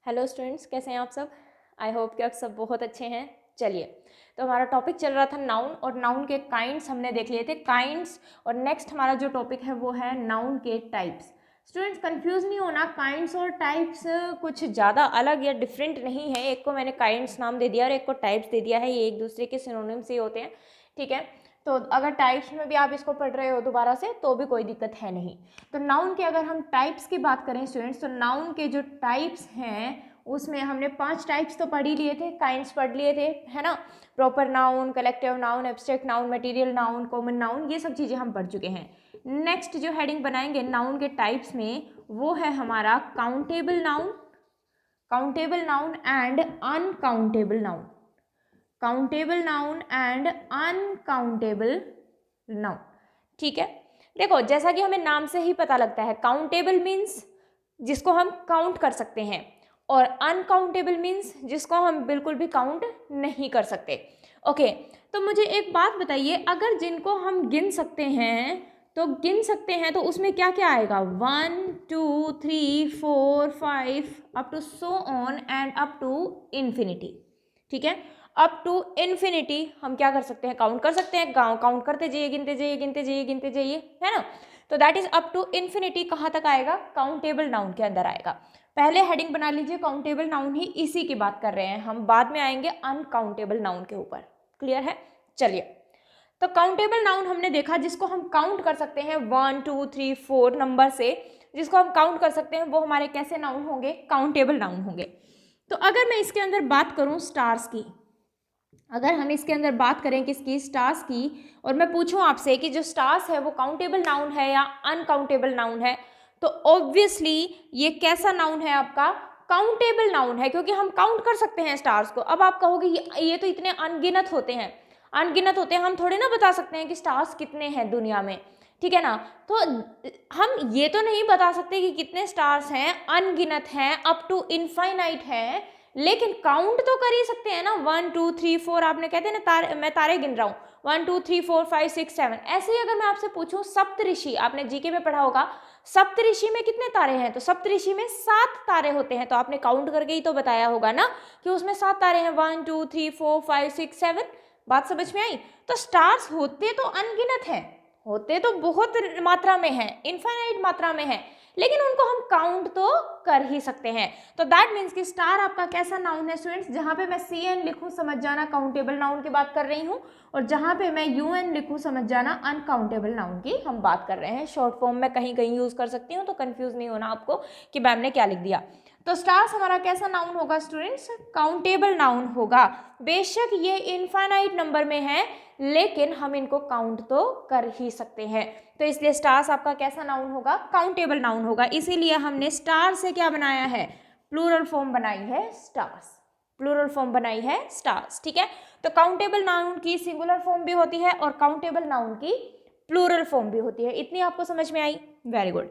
Hello students, कैसे हैं आप सब। आई होप कि आप सब बहुत अच्छे हैं। चलिए, तो हमारा टॉपिक चल रहा था नाउन, और नाउन के काइंड्स हमने देख लिए थे काइंड्स। और नेक्स्ट हमारा जो टॉपिक है वो है नाउन के टाइप्स। स्टूडेंट्स कंफ्यूज नहीं होना, काइंड्स और टाइप्स कुछ ज़्यादा अलग या डिफरेंट नहीं है। एक को मैंने काइंड्स नाम दे दिया और एक को टाइप्स दे दिया है, ये एक दूसरे के सिनोनिम्स ही होते हैं, ठीक है। तो अगर टाइप्स में भी आप इसको पढ़ रहे हो दोबारा से तो भी कोई दिक्कत है नहीं। तो नाउन के अगर हम टाइप्स की बात करें स्टूडेंट्स, तो नाउन के जो टाइप्स हैं उसमें हमने 5 टाइप्स तो पढ़ ही लिए थे, काइंड्स पढ़ लिए थे, है ना। Proper noun, collective noun, abstract noun, material noun, common noun, ये सब चीज़ें हम पढ़ चुके हैं। नेक्स्ट जो हेडिंग बनाएंगे नाउन के टाइप्स में वो है हमारा countable noun, countable noun and uncountable noun, countable noun and uncountable noun, ठीक है। देखो, जैसा कि हमें नाम से ही पता लगता है, काउंटेबल मीन्स जिसको हम काउंट कर सकते हैं, और अनकाउंटेबल मीन्स जिसको हम बिल्कुल भी काउंट नहीं कर सकते। ओके, तो मुझे एक बात बताइए, अगर जिनको हम गिन सकते हैं तो उसमें क्या क्या आएगा? 1 2 3 4 5 up to so on and up to infinity, ठीक है। अप टू इन्फिनिटी हम क्या कर सकते हैं? काउंट कर सकते हैं। काउंट करते जाइए, गिनते जाइए, गिनते जाइए, गिनते जाइए, है ना। तो that is up to infinity कहाँ तक आएगा? काउंटेबल नाउन के अंदर आएगा। पहले हेडिंग बना लीजिए, काउंटेबल नाउन ही इसी की बात कर रहे हैं हम, बाद में आएंगे अनकाउंटेबल नाउन के ऊपर। क्लियर है? चलिए, तो काउंटेबल नाउन हमने देखा जिसको हम काउंट कर सकते हैं 1 2 3 4 नंबर से, जिसको हम काउंट कर सकते हैं वो हमारे कैसे नाउन होंगे? काउंटेबल नाउन होंगे। तो अगर मैं इसके अंदर बात करूं स्टार्स की, अगर हम इसके अंदर बात करें किसकी? स्टार्स की, और मैं पूछूं आपसे कि जो स्टार्स है वो काउंटेबल नाउन है या अनकाउंटेबल नाउन है, तो ऑब्वियसली ये कैसा नाउन है आपका? काउंटेबल नाउन है, क्योंकि हम काउंट कर सकते हैं स्टार्स को। अब आप कहोगे ये तो इतने अनगिनत होते हैं, अनगिनत होते हैं, हम थोड़े ना बता सकते हैं कि स्टार्स कितने हैं दुनिया में, ठीक है ना। तो हम ये तो नहीं बता सकते कि कितने स्टार्स हैं, अनगिनत हैं, अप टू इनफाइनाइट हैं, लेकिन काउंट तो कर ही सकते हैं ना। 1 2 3 4, आपने कहते हैं ना मैं तारे गिन रहा हूँ, 1 2 3 4 5 6 7। ऐसे ही अगर मैं आपसे पूछूं सप्तऋषि, आपने जीके में पढ़ा होगा, सप्तऋषि में कितने तारे हैं? तो सप्तऋषि में 7 तारे होते हैं। तो आपने काउंट करके ही तो बताया होगा ना कि उसमें 7 तारे हैं, 1 2 3 4 5 6 7। बात समझ में आई? तो स्टार्स होते तो अनगिनत हैं, होते तो बहुत मात्रा में हैं, इनफाइनाइट मात्रा में हैं, लेकिन उनको हम काउंट तो कर ही सकते हैं। तो दैट मीन्स कि स्टार आपका कैसा नाउन है स्टूडेंट्स? जहां पे मैं सी एन लिखूं समझ जाना काउंटेबल नाउन की बात कर रही हूं, और जहां पे मैं यू एन लिखूं समझ जाना अनकाउंटेबल नाउन की हम बात कर रहे हैं। शॉर्ट फॉर्म में कहीं कहीं यूज कर सकती हूँ, तो कंफ्यूज नहीं होना आपको कि मैम ने क्या लिख दिया। तो स्टार्स हमारा कैसा नाउन होगा स्टूडेंट्स? काउंटेबल नाउन होगा। बेशक ये इनफाइनाइट नंबर में है, लेकिन हम इनको काउंट तो कर ही सकते हैं। तो इसलिए स्टार्स आपका कैसा नाउन होगा? काउंटेबल नाउन होगा। इसीलिए हमने स्टार से क्या बनाया है? प्लूरल फॉर्म बनाई है स्टार्स, प्लूरल फॉर्म बनाई है स्टार्स, ठीक है। तो काउंटेबल नाउन की सिंगुलर फॉर्म भी होती है और काउंटेबल नाउन की प्लूरल फॉर्म भी होती है। इतनी आपको समझ में आई? Very good.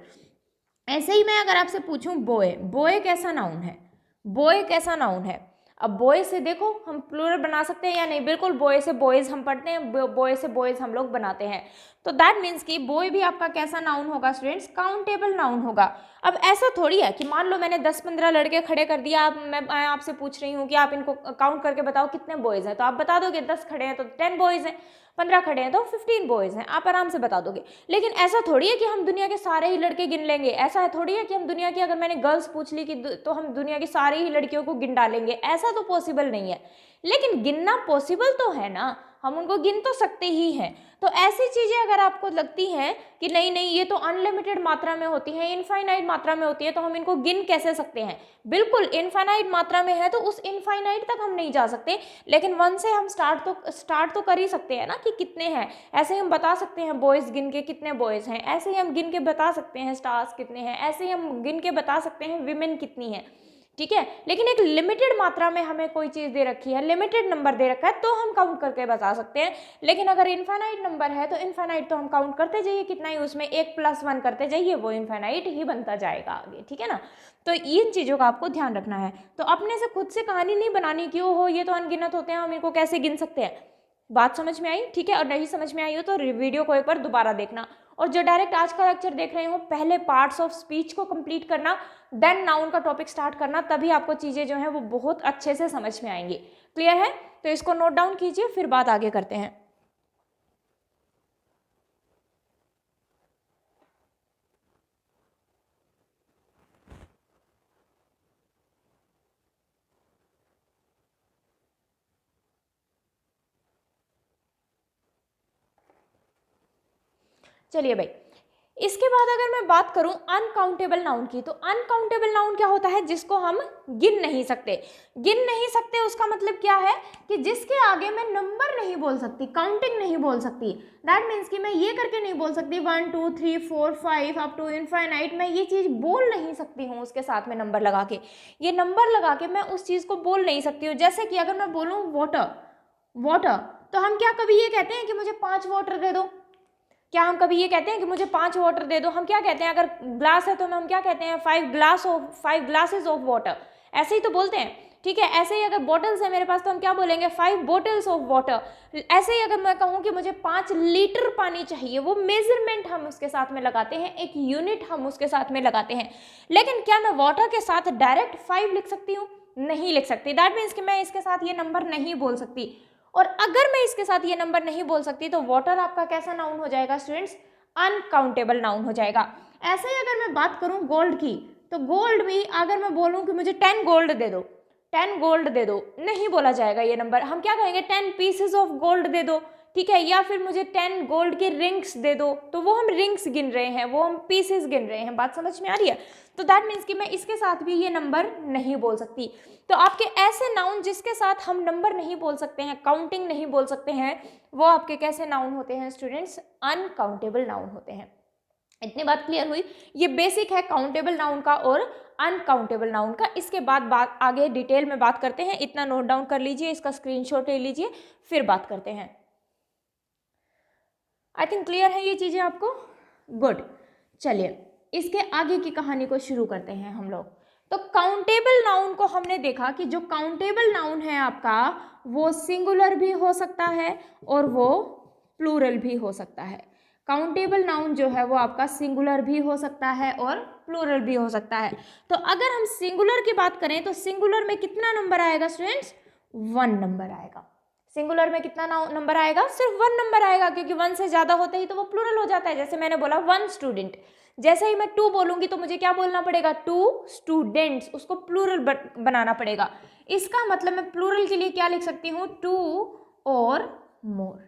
ऐसे ही मैं अगर आपसे पूछूं बॉय, बॉय कैसा नाउन है? बॉय कैसा नाउन है? अब बॉय से देखो हम प्लूरल बना सकते हैं या नहीं? बिल्कुल, बॉय से बॉयज हम पढ़ते हैं, बॉय से बॉयज हम लोग बनाते हैं। तो दैट मीन्स कि बॉय भी आपका कैसा नाउन होगा स्टूडेंट्स? काउंटेबल नाउन होगा। अब ऐसा थोड़ी है कि मान लो मैंने 10-15 लड़के खड़े कर दिया, मैं आपसे पूछ रही हूँ कि आप इनको काउंट करके बताओ कितने बॉयज हैं, तो आप बता दोगे 10 खड़े हैं तो 10 बॉयज हैं, 15 खड़े हैं तो 15 बॉयज हैं, आप आराम से बता दोगे। लेकिन ऐसा थोड़ी है कि हम दुनिया के सारे ही लड़के गिन लेंगे। ऐसा थोड़ी है कि हम दुनिया की, अगर मैंने गर्ल्स पूछ ली कि तो हम दुनिया की सारी ही लड़कियों को गिन डालेंगे, ऐसा तो पॉसिबल नहीं है। लेकिन गिनना पॉसिबल तो है ना, हम उनको गिन तो सकते ही हैं। तो ऐसी चीजें अगर आपको लगती हैं कि नहीं नहीं ये तो अनलिमिटेड मात्रा में होती है, इनफाइनाइट मात्रा में होती है, तो हम इनको गिन कैसे सकते हैं? बिल्कुल, इनफाइनाइट मात्रा में है तो उस इनफाइनाइट तक हम नहीं जा सकते, लेकिन 1 से हम स्टार्ट तो कर ही सकते हैं ना कि कितने हैं। ऐसे ही हम बता सकते हैं बॉयज गिन के कितने बॉयज हैं, ऐसे ही हम गिन के बता सकते हैं स्टार्स कितने हैं, ऐसे ही हम गिन के बता सकते हैं विमेन कितनी है, ठीक है। लेकिन एक लिमिटेड मात्रा में हमें कोई चीज दे रखी है, लिमिटेड नंबर दे रखा है, तो हम काउंट करके बता सकते हैं। लेकिन अगर इनफाइनाइट नंबर है तो इनफाइनाइट तो हम काउंट करते जाइए, कितना ही उसमें 1 + 1 करते जाइए, वो इनफाइनाइट ही बनता जाएगा आगे, ठीक है ना। तो इन चीजों का आपको ध्यान रखना है। तो अपने से खुद से कहानी नहीं बनानी कि ओहो ये तो अनगिनत होते हैं, हम इनको कैसे गिन सकते हैं। बात समझ में आई? ठीक है। और नहीं समझ में आई हो तो वीडियो को एक बार दोबारा देखना। और जो डायरेक्ट आज का लेक्चर देख रहे हो, पहले पार्ट्स ऑफ स्पीच को कंप्लीट करना, देन नाउन का टॉपिक स्टार्ट करना, तभी आपको चीज़ें जो है वो बहुत अच्छे से समझ में आएंगी। क्लियर है? तो इसको नोट डाउन कीजिए, फिर बात आगे करते हैं। चलिए भाई, इसके बाद अगर मैं बात करूं अनकाउंटेबल नाउन की, तो अनकाउंटेबल नाउन क्या होता है? जिसको हम गिन नहीं सकते। गिन नहीं सकते उसका मतलब क्या है कि जिसके आगे मैं नंबर नहीं बोल सकती, काउंटिंग नहीं बोल सकती। दैट मीन्स कि मैं ये करके नहीं बोल सकती 1 2 3 4 5 अप टू इनफाइनाइट, मैं ये चीज़ बोल नहीं सकती हूँ उसके साथ में नंबर लगा के। ये नंबर लगा के मैं उस चीज़ को बोल नहीं सकती हूँ। जैसे कि अगर मैं बोलूँ वाटर, वाटर, तो हम क्या कभी ये कहते हैं कि मुझे 5 वाटर दे दो? क्या हम कभी ये कहते हैं कि मुझे 5 वाटर दे दो? हम क्या कहते हैं? अगर ग्लास है तो हम क्या कहते हैं? 5 ग्लासेस ऑफ वाटर, ऐसे ही तो बोलते हैं। ठीक है, ऐसे ही अगर बॉटल्स है मेरे पास तो हम क्या बोलेंगे? 5 बॉटल्स ऑफ वाटर। ऐसे ही अगर मैं कहूँ कि मुझे 5 लीटर पानी चाहिए, वो मेजरमेंट हम उसके साथ में लगाते हैं, एक यूनिट हम उसके साथ में लगाते हैं। लेकिन क्या मैं वाटर के साथ डायरेक्ट 5 लिख सकती हूँ? नहीं लिख सकती। दैट मीन्स कि मैं इसके साथ ये नंबर नहीं बोल सकती। और अगर मैं इसके साथ ये नंबर नहीं बोल सकती तो वाटर आपका कैसा नाउन हो जाएगा स्टूडेंट्स? अनकाउंटेबल नाउन हो जाएगा। ऐसे ही अगर मैं बात करूं गोल्ड की, तो गोल्ड भी अगर मैं बोलूं कि मुझे 10 गोल्ड दे दो, 10 गोल्ड दे दो, नहीं बोला जाएगा ये नंबर। हम क्या कहेंगे? 10 पीसेस ऑफ गोल्ड दे दो। ठीक है, या फिर मुझे 10 गोल्ड के रिंग्स दे दो, तो वो हम रिंग्स गिन रहे हैं, वो हम पीसेस गिन रहे हैं। बात समझ में आ रही है? तो दैट मीन्स कि मैं इसके साथ भी ये नंबर नहीं बोल सकती। तो आपके ऐसे नाउन जिसके साथ हम नंबर नहीं बोल सकते हैं, काउंटिंग नहीं बोल सकते हैं, वो आपके कैसे नाउन होते हैं स्टूडेंट्स? अनकाउंटेबल नाउन होते हैं। इतनी बात क्लियर हुई? ये बेसिक है काउंटेबल नाउन का और अनकाउंटेबल नाउन का। इसके बाद बात आगे डिटेल में बात करते हैं। इतना नोट डाउन कर लीजिए, इसका स्क्रीनशॉट ले लीजिए, फिर बात करते हैं। आई थिंक क्लियर है ये चीज़ें आपको? गुड। चलिए इसके आगे की कहानी को शुरू करते हैं हम लोग। तो काउंटेबल नाउन को हमने देखा कि जो काउंटेबल नाउन है आपका, वो सिंगुलर भी हो सकता है और वो प्लूरल भी हो सकता है। काउंटेबल नाउन जो है वो आपका सिंगुलर भी हो सकता है और प्लूरल भी हो सकता है। तो अगर हम सिंगुलर की बात करें तो सिंगुलर में कितना नंबर आएगा स्टूडेंट्स? 1 नंबर आएगा। सिंगुलर में कितना नंबर आएगा? सिर्फ 1 नंबर आएगा, क्योंकि 1 से ज़्यादा होते ही तो वो प्लूरल हो जाता है। जैसे मैंने बोला 1 स्टूडेंट, जैसे ही मैं 2 बोलूंगी तो मुझे क्या बोलना पड़ेगा? 2 स्टूडेंट्स, उसको प्लूरल बनाना पड़ेगा। इसका मतलब मैं प्लूरल के लिए क्या लिख सकती हूँ? 2 और मोर,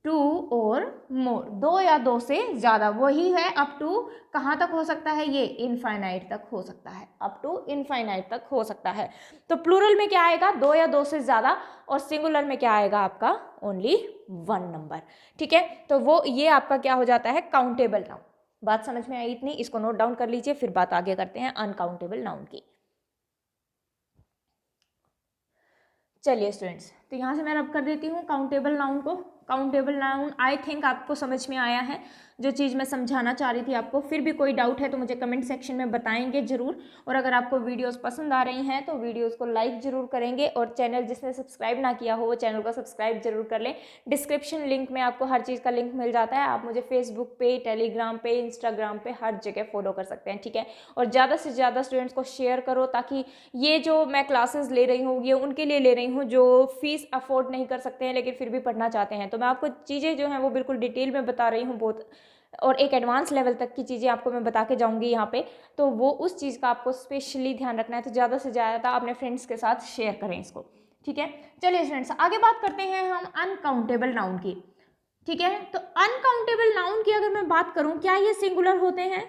2 और मोर, 2 या 2 से ज़्यादा, वही है अप टू कहाँ तक हो सकता है? ये इनफाइनाइट तक हो सकता है, अप टू इनफाइनाइट तक हो सकता है। तो प्लूरल में क्या आएगा? 2 या 2 से ज़्यादा, और सिंगुलर में क्या आएगा आपका? Only 1 number. ठीक है, तो वो ये आपका क्या हो जाता है? Countable noun. बात समझ में आई इतनी? इसको नोट डाउन कर लीजिए, फिर बात आगे करते हैं अनकाउंटेबल नाउन की। चलिए स्टूडेंट्स, तो यहाँ से मैं रब कर देती हूँ काउंटेबल नाउन को। काउंटेबल नाउन आई थिंक आपको समझ में आया है जो चीज़ मैं समझाना चाह रही थी आपको। फिर भी कोई डाउट है तो मुझे कमेंट सेक्शन में बताएंगे ज़रूर। और अगर आपको वीडियोस पसंद आ रही हैं तो वीडियोस को लाइक ज़रूर करेंगे, और चैनल जिसने सब्सक्राइब ना किया हो वो चैनल को सब्सक्राइब जरूर कर लें। डिस्क्रिप्शन लिंक में आपको हर चीज़ का लिंक मिल जाता है। आप मुझे फेसबुक पे, टेलीग्राम पे, इंस्टाग्राम पे, हर जगह फॉलो कर सकते हैं। ठीक है, और ज़्यादा से ज़्यादा स्टूडेंट्स को शेयर करो, ताकि ये जो मैं क्लासेस ले रही हूँ ये उनके लिए ले रही हूँ जो फीस अफोर्ड नहीं कर सकते हैं लेकिन फिर भी पढ़ना चाहते हैं। तो मैं आपको चीज़ें जो हैं वो बिल्कुल डिटेल में बता रही हूँ बहुत, और एक एडवांस लेवल तक की चीज़ें आपको मैं बता के जाऊँगी यहाँ पे। तो वो उस चीज़ का आपको स्पेशली ध्यान रखना है। तो ज़्यादा से ज़्यादा अपने फ्रेंड्स के साथ शेयर करें इसको। ठीक है, चलिए फ्रेंड्स आगे बात करते हैं हम अनकाउंटेबल नाउन की। ठीक है, तो अनकाउंटेबल नाउन की अगर मैं बात करूँ, क्या ये सिंगुलर होते हैं?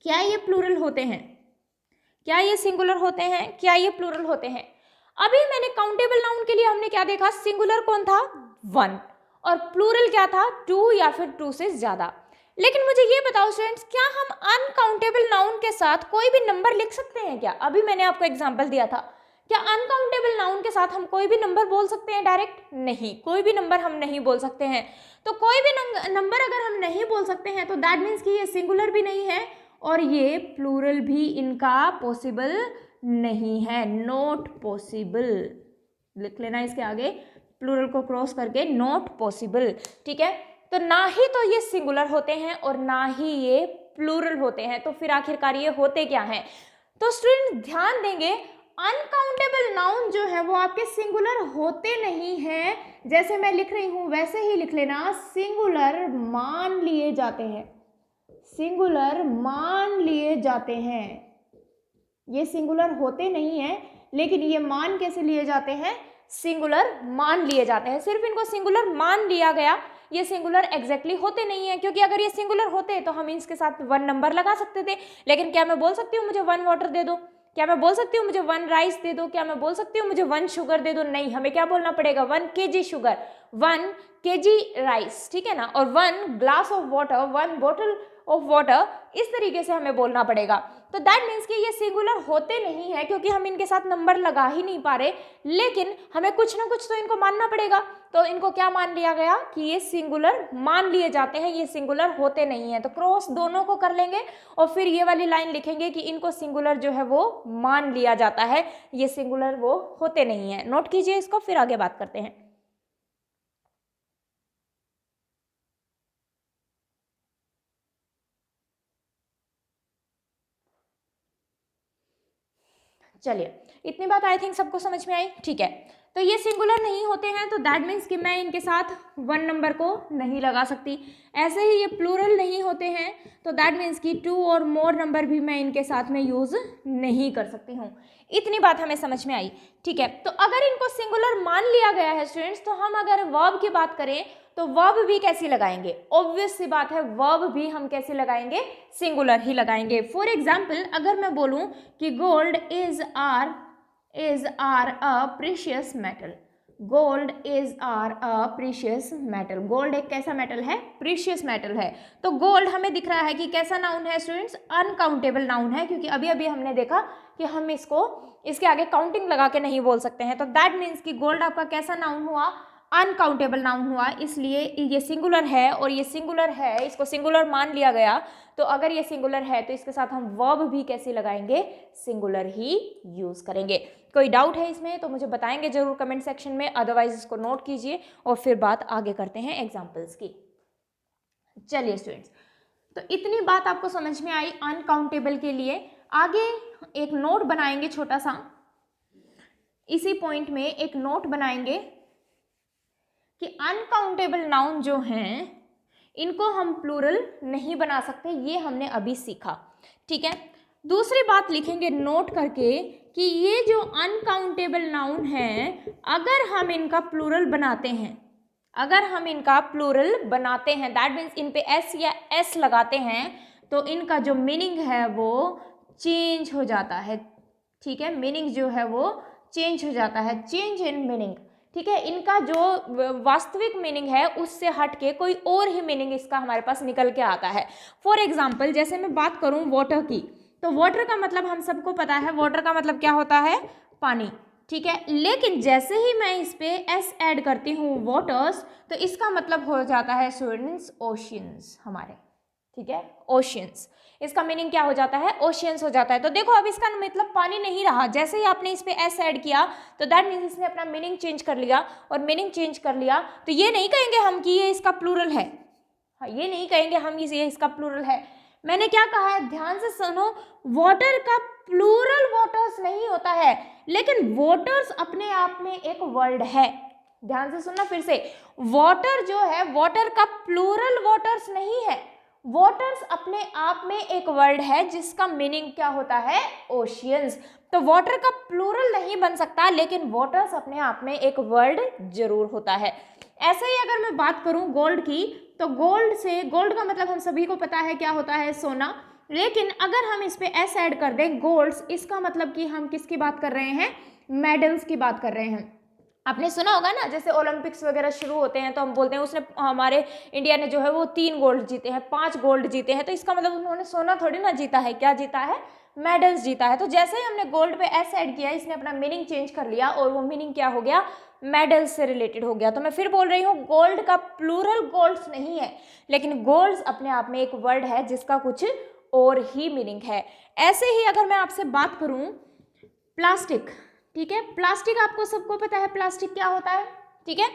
क्या ये प्लूरल होते हैं? क्या ये सिंगुलर होते हैं? क्या ये प्लूरल होते हैं? अभी मैंने काउंटेबल नाउन के लिए हमने क्या देखा? सिंगुलर कौन था? 1, और प्लूरल क्या था? 2 या फिर 2 से ज्यादा। लेकिन मुझे ये बताओ स्टूडेंट्स, क्या हम अनकाउंटेबल नाउन के साथ कोई भी नंबर लिख सकते हैं क्या? अभी मैंने आपको एग्जांपल दिया था। क्या अनकाउंटेबल नाउन के साथ हम कोई भी नंबर बोल सकते हैं डायरेक्ट? नहीं, कोई भी नंबर हम नहीं बोल सकते हैं। तो कोई भी नंबर अगर हम नहीं बोल सकते हैं तो दैट मीन्स कि ये सिंगुलर भी नहीं है और ये प्लूरल भी इनका पॉसिबल नहीं है, नॉट पॉसिबल। लिख लेना इसके आगे प्लूरल को क्रॉस करके, नॉट पॉसिबल। ठीक है, तो ना ही तो ये सिंगुलर होते हैं और ना ही ये प्लूरल होते हैं, तो फिर आखिरकार ये होते क्या हैं? तो स्टूडेंट ध्यान देंगे, अनकाउंटेबल नाउन जो है वो आपके सिंगुलर होते नहीं हैं, जैसे मैं लिख रही हूं वैसे ही लिख लेना, सिंगुलर मान लिए जाते हैं, सिंगुलर मान लिए जाते हैं। ये सिंगुलर होते नहीं हैं, लेकिन ये मान कैसे लिए जाते हैं? सिंगुलर मान लिए जाते हैं। सिर्फ इनको सिंगुलर मान लिया गया, ये सिंगुलर एग्जैक्टली होते नहीं है, क्योंकि अगर ये सिंगुलर होते तो हम इसके साथ 1 नंबर लगा सकते थे। लेकिन क्या मैं बोल सकती हूँ मुझे 1 वाटर दे दो? क्या मैं बोल सकती हूँ मुझे 1 राइस दे दो? क्या मैं बोल सकती हूँ मुझे 1 शुगर दे दो? नहीं, हमें क्या बोलना पड़ेगा? 1 kg शुगर, 1 kg राइस, ठीक है ना, और 1 glass of water, 1 bottle of water, इस तरीके से हमें बोलना पड़ेगा। तो दैट मीन्स कि ये सिंगुलर होते नहीं है, क्योंकि हम इनके साथ नंबर लगा ही नहीं पा रहे, लेकिन हमें कुछ ना कुछ तो इनको मानना पड़ेगा। तो इनको क्या मान लिया गया कि ये सिंगुलर मान लिए जाते हैं, ये सिंगुलर होते नहीं है। तो क्रॉस दोनों को कर लेंगे और फिर ये वाली लाइन लिखेंगे कि इनको सिंगुलर जो है वो मान लिया जाता है, ये सिंगुलर वो होते नहीं है। नोट कीजिए इसको, फिर आगे बात करते हैं। चलिए, इतनी बात आई थिंक सबको समझ में आई, ठीक है। तो ये सिंगुलर नहीं होते हैं, तो दैट मीन्स कि मैं इनके साथ 1 नंबर को नहीं लगा सकती। ऐसे ही ये प्लूरल नहीं होते हैं, तो दैट मीन्स कि 2 और मोर नंबर भी मैं इनके साथ में यूज नहीं कर सकती हूँ। इतनी बात हमें समझ में आई, ठीक है। तो अगर इनको सिंगुलर मान लिया गया है स्टूडेंट्स, तो हम अगर वर्ब की बात करें तो वर्ब भी कैसी लगाएंगे? ऑब्वियस सी बात है, वर्ब भी हम कैसे लगाएंगे? सिंगुलर ही लगाएंगे। फॉर एग्जाम्पल, अगर मैं बोलूं कि gold is are a precious metal, gold is are a precious metal, gold एक कैसा मेटल है? प्रीशियस मेटल है। तो गोल्ड हमें दिख रहा है कि कैसा नाउन है स्टूडेंट्स? अनकाउंटेबल नाउन है, क्योंकि अभी अभी हमने देखा कि हम इसको इसके आगे काउंटिंग लगा के नहीं बोल सकते हैं। तो दैट मीन्स कि गोल्ड आपका कैसा नाउन हुआ? अनकाउंटेबल नाउन हुआ, इसलिए ये सिंगुलर है और ये सिंगुलर है, इसको सिंगुलर मान लिया गया। तो अगर ये सिंगुलर है तो इसके साथ हम वर्ब भी कैसे लगाएंगे? सिंगुलर ही यूज करेंगे। कोई डाउट है इसमें तो मुझे बताएंगे जरूर कमेंट सेक्शन में, अदरवाइज इसको नोट कीजिए और फिर बात आगे करते हैं एग्जाम्पल्स की। चलिए स्टूडेंट्स, तो इतनी बात आपको समझ में आई अनकाउंटेबल के लिए। आगे एक नोट बनाएंगे छोटा सा, इसी पॉइंट में एक नोट बनाएंगे कि अनकाउंटेबल नाउन जो हैं इनको हम प्लूरल नहीं बना सकते, ये हमने अभी सीखा, ठीक है। दूसरी बात लिखेंगे नोट करके कि ये जो अनकाउंटेबल नाउन हैं, अगर हम इनका प्लूरल बनाते हैं, अगर हम इनका प्लूरल बनाते हैं, दैट मीन्स इन पे एस या एस लगाते हैं, तो इनका जो मीनिंग है वो चेंज हो जाता है, ठीक है। मीनिंग जो है वो चेंज हो जाता है, चेंज इन मीनिंग, ठीक है। इनका जो वास्तविक मीनिंग है उससे हट के कोई और ही मीनिंग इसका हमारे पास निकल के आता है। फॉर एग्जाम्पल, जैसे मैं बात करूं वाटर की, तो वाटर का मतलब हम सबको पता है, वाटर का मतलब क्या होता है? पानी, ठीक है। लेकिन जैसे ही मैं इस पे एस ऐड करती हूँ वाटर्स, तो इसका मतलब हो जाता है स्टूडेंट्स ओशियंस हमारे, ठीक है, ओशियंस। इसका मीनिंग क्या हो जाता है? ओशियंस हो जाता है। तो देखो अब इसका मतलब पानी नहीं रहा, जैसे ही आपने इस पे एस ऐड किया तो दैट मीन्स इसने अपना मीनिंग चेंज कर लिया, और मीनिंग चेंज कर लिया तो ये नहीं कहेंगे हम कि ये इसका प्लूरल है, हाँ, ये नहीं कहेंगे हम ये इसका प्लूरल है। मैंने क्या कहा है? ध्यान से सुनो, वाटर का प्लूरल वाटर्स नहीं होता है, लेकिन वाटर्स अपने आप में एक वर्ड है। ध्यान से सुनना फिर से, वाटर जो है, वाटर का प्लूरल वाटर्स नहीं है, वाटर्स अपने आप में एक वर्ड है जिसका मीनिंग क्या होता है? ओशियंस। तो वाटर का प्लूरल नहीं बन सकता, लेकिन वाटर्स अपने आप में एक वर्ड जरूर होता है। ऐसे ही अगर मैं बात करूं गोल्ड की, तो गोल्ड से, गोल्ड का मतलब हम सभी को पता है क्या होता है? सोना। लेकिन अगर हम इस पे एस ऐड कर दें गोल्ड्स, इसका मतलब कि हम किसकी बात कर रहे हैं? मेडल्स की बात कर रहे हैं। आपने सुना होगा ना, जैसे ओलंपिक्स वगैरह शुरू होते हैं तो हम बोलते हैं उसने, हमारे इंडिया ने जो है वो 3 गोल्ड जीते हैं, 5 गोल्ड जीते हैं, तो इसका मतलब उन्होंने सोना थोड़ी ना जीता है, क्या जीता है? मेडल्स जीता है। तो जैसे ही हमने गोल्ड पे एस ऐड किया, इसने अपना मीनिंग चेंज कर लिया और वो मीनिंग क्या हो गया? मेडल्स से रिलेटेड हो गया। तो मैं फिर बोल रही हूँ, गोल्ड का प्लूरल गोल्ड्स नहीं है, लेकिन गोल्ड्स अपने आप में एक वर्ड है जिसका कुछ और ही मीनिंग है। ऐसे ही अगर मैं आपसे बात करूं प्लास्टिक, ठीक है, प्लास्टिक आपको सबको पता है प्लास्टिक क्या होता है, ठीक है।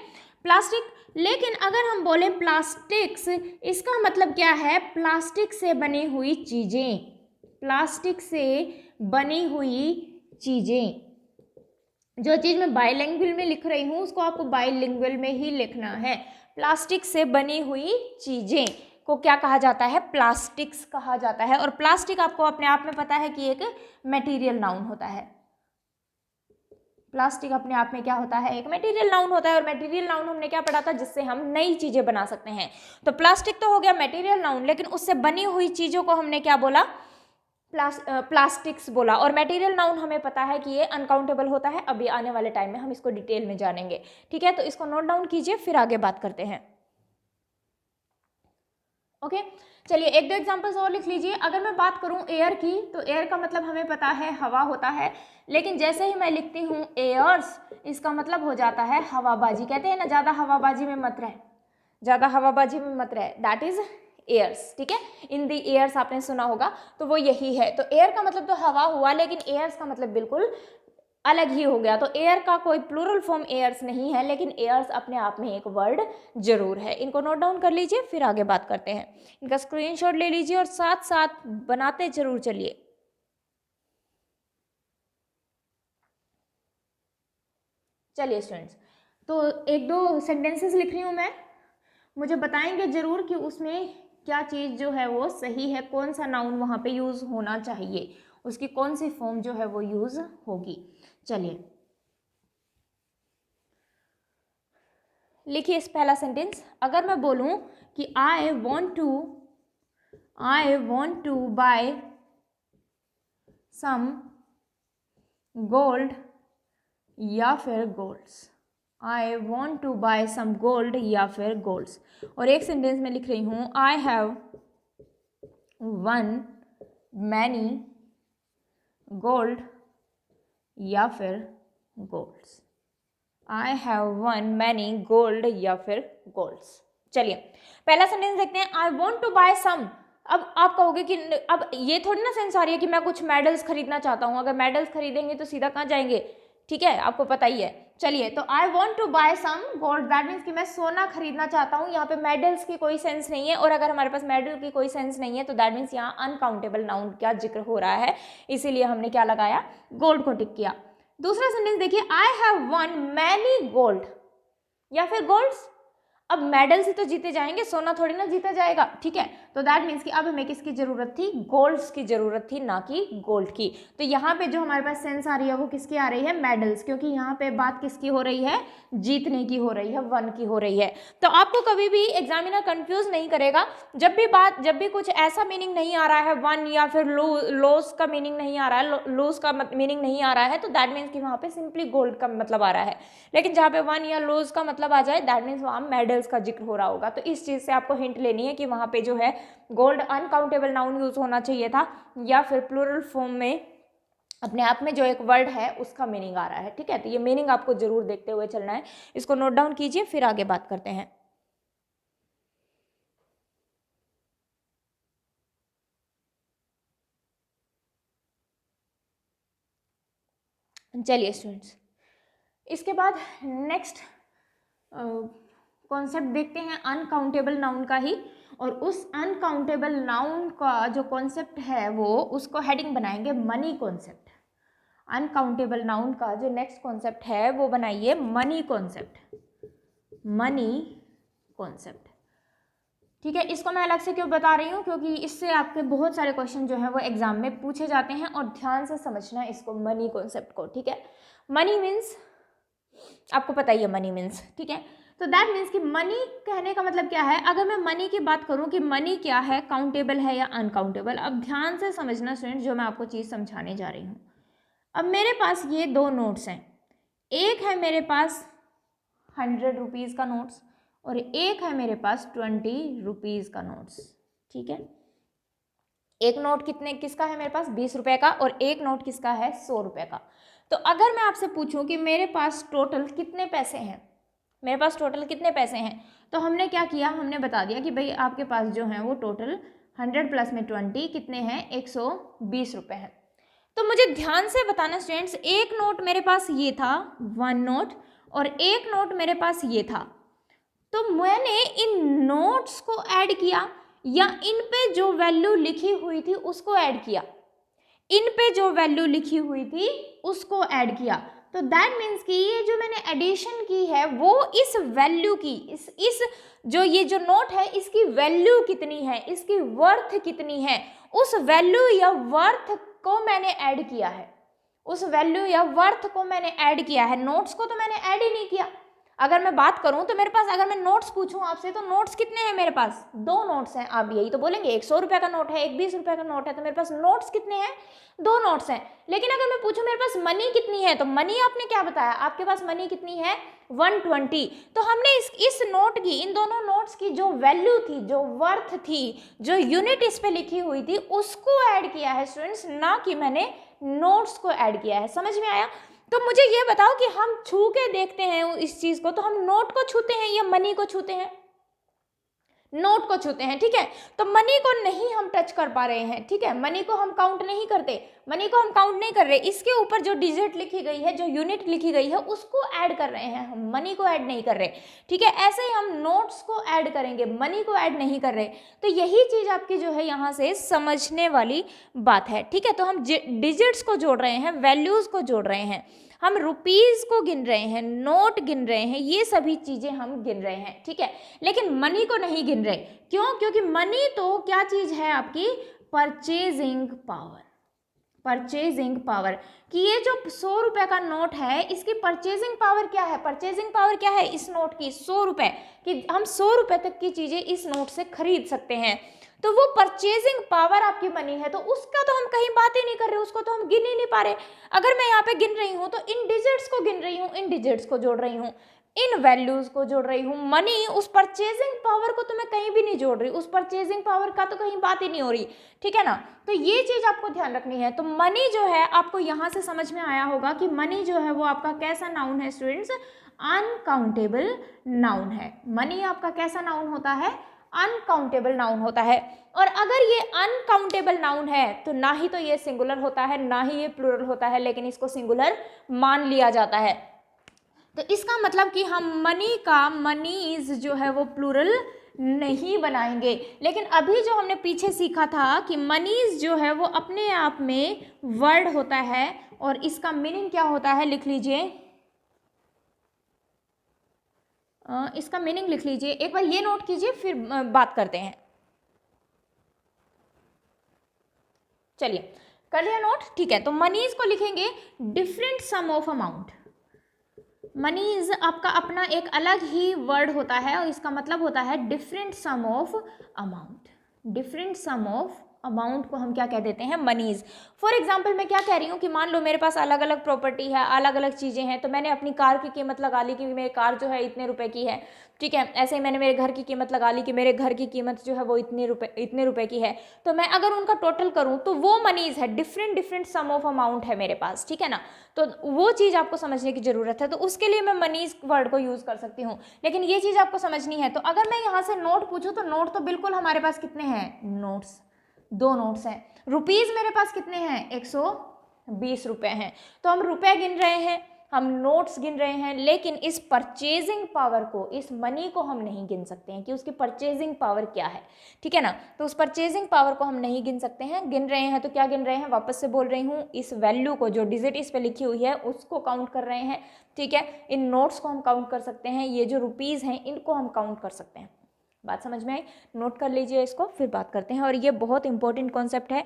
प्लास्टिक। लेकिन अगर हम बोले प्लास्टिक्स, इसका मतलब क्या है? प्लास्टिक से बनी हुई चीजें, प्लास्टिक से बनी हुई चीजें। जो चीज मैं बाइलिंगुअल में लिख रही हूँ उसको आपको बाइलिंगुअल में ही लिखना है। प्लास्टिक से बनी हुई चीजें को क्या कहा जाता है? प्लास्टिक्स कहा जाता है। और प्लास्टिक आपको अपने आप में पता है कि एक मटेरियल नाउन होता है। प्लास्टिक अपने आप में क्या होता है? एक मटेरियल नाउन होता है। और मटेरियल नाउन हमने क्या पढ़ा था? जिससे हम नई चीजें बना सकते हैं। तो प्लास्टिक तो हो गया मटेरियल नाउन, लेकिन उससे बनी हुई चीजों को हमने क्या बोला? प्लास्टिक्स बोला। और मटेरियल नाउन हमें पता है कि ये अनकाउंटेबल होता है। अभी आने वाले टाइम में हम इसको डिटेल में जानेंगे, ठीक है? तो इसको नोट डाउन कीजिए, फिर आगे बात करते हैं। ओके, चलिए एक दो एग्जांपल्स और लिख लीजिए। अगर मैं बात करूं एयर की, तो एयर का मतलब हमें पता है हवा होता है। लेकिन जैसे ही मैं लिखती हूं एयर्स, इसका मतलब हो जाता है हवाबाजी। कहते हैं ना, ज्यादा हवाबाजी में मत रहे, ज्यादा हवाबाजी में मत रहे, दैट इज एयर्स, ठीक है? इन दी एयर्स आपने सुना होगा, तो वो यही है। तो एयर का मतलब तो हवा हुआ, लेकिन एयर्स का मतलब बिल्कुल अलग ही हो गया। तो एयर का कोई प्लूरल फॉर्म एयर्स नहीं है, लेकिन एयर्स अपने आप में एक वर्ड जरूर है। इनको नोट डाउन कर लीजिए, फिर आगे बात करते हैं। इनका स्क्रीनशॉट ले लीजिए और साथ साथ बनाते जरूर चलिए। चलिए स्टूडेंट्स, तो एक दो सेंटेंसेस लिख रही हूँ मैं, मुझे बताएंगे जरूर कि उसमें क्या चीज़ जो है वो सही है, कौन सा नाउन वहाँ पे यूज़ होना चाहिए, उसकी कौन सी फॉर्म जो है वो यूज़ होगी। चलिए लिखिए इस पहला सेंटेंस। अगर मैं बोलूँ कि I want to buy some gold या फिर golds, I want to buy some gold या फिर गोल्ड्स। और एक सेंटेंस में लिख रही हूँ I have one many gold या फिर golds, I have one many gold या फिर गोल्ड्स। चलिए पहला सेंटेंस देखते हैं, I want to buy some. अब आप कहोगे कि अब ये थोड़ी ना सेंस आ रही है कि मैं कुछ मेडल्स खरीदना चाहता हूँ। अगर मेडल्स खरीदेंगे तो सीधा कहाँ जाएंगे, ठीक है? आपको पता ही है। चलिए, तो I want to buy some gold, that means कि मैं सोना खरीदना चाहता हूँ। यहाँ पे मेडल्स की कोई सेंस नहीं है, और अगर हमारे पास मेडल की कोई सेंस नहीं है तो दैट मीन्स यहाँ अनकाउंटेबल नाउन का जिक्र हो रहा है, इसीलिए हमने क्या लगाया? गोल्ड को टिक किया। दूसरा सेंटेंस देखिए, आई हैव वन मैनी गोल्ड या फिर गोल्ड्स। अब मेडल से तो जीते जाएंगे, सोना थोड़ी ना जीता जाएगा, ठीक है? तो दैट मीन्स कि अब हमें किसकी जरूरत थी? गोल्ड्स की जरूरत थी, ना कि गोल्ड की। तो यहाँ पे जो हमारे पास सेंस आ रही है वो किसकी आ रही है? मेडल्स, क्योंकि यहाँ पे बात किसकी हो रही है? जीतने की हो रही है, वन की हो रही है। तो आपको कभी भी एग्जामिनर कंफ्यूज नहीं करेगा। जब भी कुछ ऐसा मीनिंग नहीं आ रहा है वन या फिर लॉस का मीनिंग नहीं आ रहा है, लॉस का मीनिंग नहीं आ रहा है, तो दैट मीन्स कि वहाँ पे सिंपली गोल्ड का मतलब आ रहा है। लेकिन जहाँ पे वन या लॉस का मतलब आ जाए, दैट मीन्स वहाँ मेडल्स का जिक्र हो रहा होगा। तो इस चीज़ से आपको हिंट लेनी है कि वहाँ पे जो है गोल्ड अनकाउंटेबल नाउन यूज होना चाहिए था, या फिर प्लूरल फॉर्म में अपने आप में जो एक वर्ड है उसका मीनिंग आ रहा है, ठीक है? तो ये मीनिंग आपको जरूर देखते हुए चलना है। इसको नोट डाउन कीजिए, फिर आगे बात करते हैं। चलिए स्टूडेंट्स, इसके बाद नेक्स्ट कॉन्सेप्ट देखते हैं अनकाउंटेबल नाउन का ही। और उस अनकाउंटेबल नाउन का जो कॉन्सेप्ट है वो, उसको हेडिंग बनाएंगे मनी कॉन्सेप्ट। अनकाउंटेबल नाउन का जो नेक्स्ट कॉन्सेप्ट है वो बनाइए मनी कॉन्सेप्ट, मनी कॉन्सेप्ट, ठीक है? इसको मैं अलग से क्यों बता रही हूँ? क्योंकि इससे आपके बहुत सारे क्वेश्चन जो है वो एग्जाम में पूछे जाते हैं, और ध्यान से समझना इसको, मनी कॉन्सेप्ट को, ठीक है? मनी मीन्स आपको पता ही है मनी मीन्स, ठीक है? तो दैट मीन्स कि मनी कहने का मतलब क्या है? अगर मैं मनी की बात करूं कि मनी क्या है, काउंटेबल है या अनकाउंटेबल, अब ध्यान से समझना स्टूडेंट, जो मैं आपको चीज़ समझाने जा रही हूँ। अब मेरे पास ये दो नोट्स हैं, एक है मेरे पास 100 रुपीज़ का नोट्स, और एक है मेरे पास 20 रुपीज़ का नोट्स, ठीक है? एक नोट किसका है मेरे पास? 20 रुपए का, और एक नोट किसका है? 100 रुपए का। तो अगर मैं आपसे पूछूं कि मेरे पास टोटल कितने पैसे हैं, मेरे पास टोटल कितने पैसे हैं, तो हमने क्या किया? हमने बता दिया कि भाई आपके पास जो है वो टोटल 100 प्लस में 20 कितने हैं? 120 रुपए हैं। तो मुझे ध्यान से बताना स्टूडेंट्स, एक नोट मेरे पास ये था, वन नोट, और एक नोट मेरे पास ये था, तो मैंने इन नोट्स को ऐड किया या इन पे जो वैल्यू लिखी हुई थी उसको ऐड किया, इन पे जो वैल्यू लिखी हुई थी उसको ऐड किया। तो दैट मीन्स कि ये जो मैंने एडिशन की है वो इस वैल्यू की, इस जो ये जो नोट है इसकी वैल्यू कितनी है, इसकी वर्थ कितनी है, उस वैल्यू या वर्थ को मैंने ऐड किया है, उस वैल्यू या वर्थ को मैंने ऐड किया है। नोट्स को तो मैंने ऐड ही नहीं किया। अगर मैं बात करूं तो मेरे पास, अगर मैं नोट्स पूछूं आपसे तो नोट्स कितने हैं मेरे पास? 2 नोट्स हैं। आप यही तो बोलेंगे, एक 100 रुपए का नोट है, एक 20 रुपए का नोट है, तो मेरे पास नोट्स कितने हैं? 2 नोट्स हैं। लेकिन अगर मैं पूछूं मेरे पास मनी कितनी है, तो मनी आपने क्या बताया, आपके पास मनी कितनी है? 120। तो हमने इस नोट की, इन दोनों नोट्स की जो वैल्यू थी, जो वर्थ थी, जो यूनिट इस पे लिखी हुई थी, उसको ऐड किया है स्टूडेंट्स, ना कि मैंने नोट्स को ऐड किया है। समझ में आया? तो मुझे ये बताओ कि हम छू के देखते हैं इस चीज को, तो हम नोट को छूते हैं या मनी को छूते हैं? नोट को छूते हैं, ठीक है। तो मनी को नहीं हम टच कर पा रहे हैं, ठीक है, मनी को हम काउंट नहीं करते, मनी को हम काउंट नहीं कर रहे। इसके ऊपर जो डिजिट लिखी गई है, जो यूनिट लिखी गई है, उसको ऐड कर रहे हैं हम, मनी को ऐड नहीं कर रहे, ठीक है। ऐसे ही हम नोट्स को ऐड करेंगे, मनी को ऐड नहीं कर रहे। तो यही चीज आपकी जो है यहाँ से समझने वाली बात है, ठीक है। तो हम डिजिट्स को जोड़ रहे हैं, वैल्यूज को जोड़ रहे हैं, हम रुपीज को गिन रहे हैं, नोट गिन रहे हैं, ये सभी चीजें हम गिन रहे हैं, ठीक है। लेकिन मनी को नहीं गिन रहे। क्यों? क्योंकि मनी तो क्या चीज है आपकी? Purchasing power. परचेजिंग पावर कि ये जो 100 रुपए का नोट है, इसकी परचेजिंग पावर क्या है? परचेजिंग पावर क्या है इस नोट की? 100 रुपए, कि हम 100 रुपए तक की चीजें इस नोट से खरीद सकते हैं। तो वो परचेजिंग पावर आपकी मनी है, तो उसका तो हम कहीं बात ही नहीं कर रहे, उसको तो हम गिन ही नहीं पा रहे। अगर मैं यहाँ पे गिन रही हूँ तो इन डिजिट्स को गिन रही हूँ, इन डिजिट्स को जोड़ रही हूँ, इन वैल्यूज को जोड़ रही हूँ। मनी, उस परचेजिंग पावर को तो मैं कहीं भी नहीं जोड़ रही, उस परचेजिंग पावर का तो कहीं बात ही नहीं हो रही, ठीक है ना। तो ये चीज आपको ध्यान रखनी है। तो मनी जो है आपको यहाँ से समझ में आया होगा कि मनी जो है वो आपका कैसा नाउन है स्टूडेंट्स? अनकाउंटेबल नाउन है। मनी आपका कैसा नाउन होता है? अनकाउंटेबल नाउन होता है। और अगर ये अनकाउंटेबल नाउन है तो ना ही तो ये सिंगुलर होता है, ना ही ये प्लूरल होता है, लेकिन इसको सिंगुलर मान लिया जाता है। तो इसका मतलब कि हम मनी का, मनीज जो है वो प्लूरल नहीं बनाएंगे। लेकिन अभी जो हमने पीछे सीखा था कि मनीज जो है वो अपने आप में वर्ड होता है और इसका मीनिंग क्या होता है, लिख लीजिए, इसका मीनिंग लिख लीजिए, एक बार ये नोट कीजिए, फिर बात करते हैं। चलिए कर लिया नोट, ठीक है। तो मनीज को लिखेंगे डिफरेंट सम ऑफ अमाउंट। मनीज आपका अपना एक अलग ही वर्ड होता है और इसका मतलब होता है different sum of amount. Different sum of amount को हम क्या कह देते हैं? मनीज। फॉर एग्जाम्पल मैं क्या कह रही हूँ कि मान लो मेरे पास अलग अलग प्रॉपर्टी है, अलग अलग चीज़ें हैं, तो मैंने अपनी कार की कीमत लगा ली कि मेरी कार जो है इतने रुपए की है, ठीक है। ऐसे ही मैंने मेरे घर की कीमत लगा ली कि मेरे घर की कीमत जो है वो इतने रुपए की है। तो मैं अगर उनका टोटल करूँ तो वो मनीज है, different different sum of amount है मेरे पास, ठीक है ना। तो वो चीज़ आपको समझने की जरूरत है, तो उसके लिए मैं मनीज वर्ड को यूज़ कर सकती हूँ। लेकिन ये चीज़ आपको समझनी है। तो अगर मैं यहाँ से नोट पूछूँ तो नोट तो बिल्कुल हमारे पास कितने हैं? नोट्स, 2 नोट्स हैं। रुपीज मेरे पास कितने हैं? 120 रुपए हैं। तो हम रुपए गिन रहे हैं, हम नोट्स गिन रहे हैं, लेकिन इस परचेजिंग पावर को, इस मनी को हम नहीं गिन सकते हैं कि उसकी परचेजिंग पावर क्या है, ठीक है ना। तो उस परचेजिंग पावर को हम नहीं गिन सकते हैं। गिन रहे हैं तो क्या गिन रहे हैं? वापस से बोल रही हूँ, इस वैल्यू को, जो डिजिट इस पे लिखी हुई है उसको काउंट कर रहे हैं, ठीक है। इन नोट्स को हम काउंट कर सकते हैं, ये जो रुपीज हैं इनको हम काउंट कर सकते हैं। बात समझ में आई? नोट कर लीजिए इसको, फिर बात करते हैं। और ये बहुत इंपॉर्टेंट कॉन्सेप्ट है,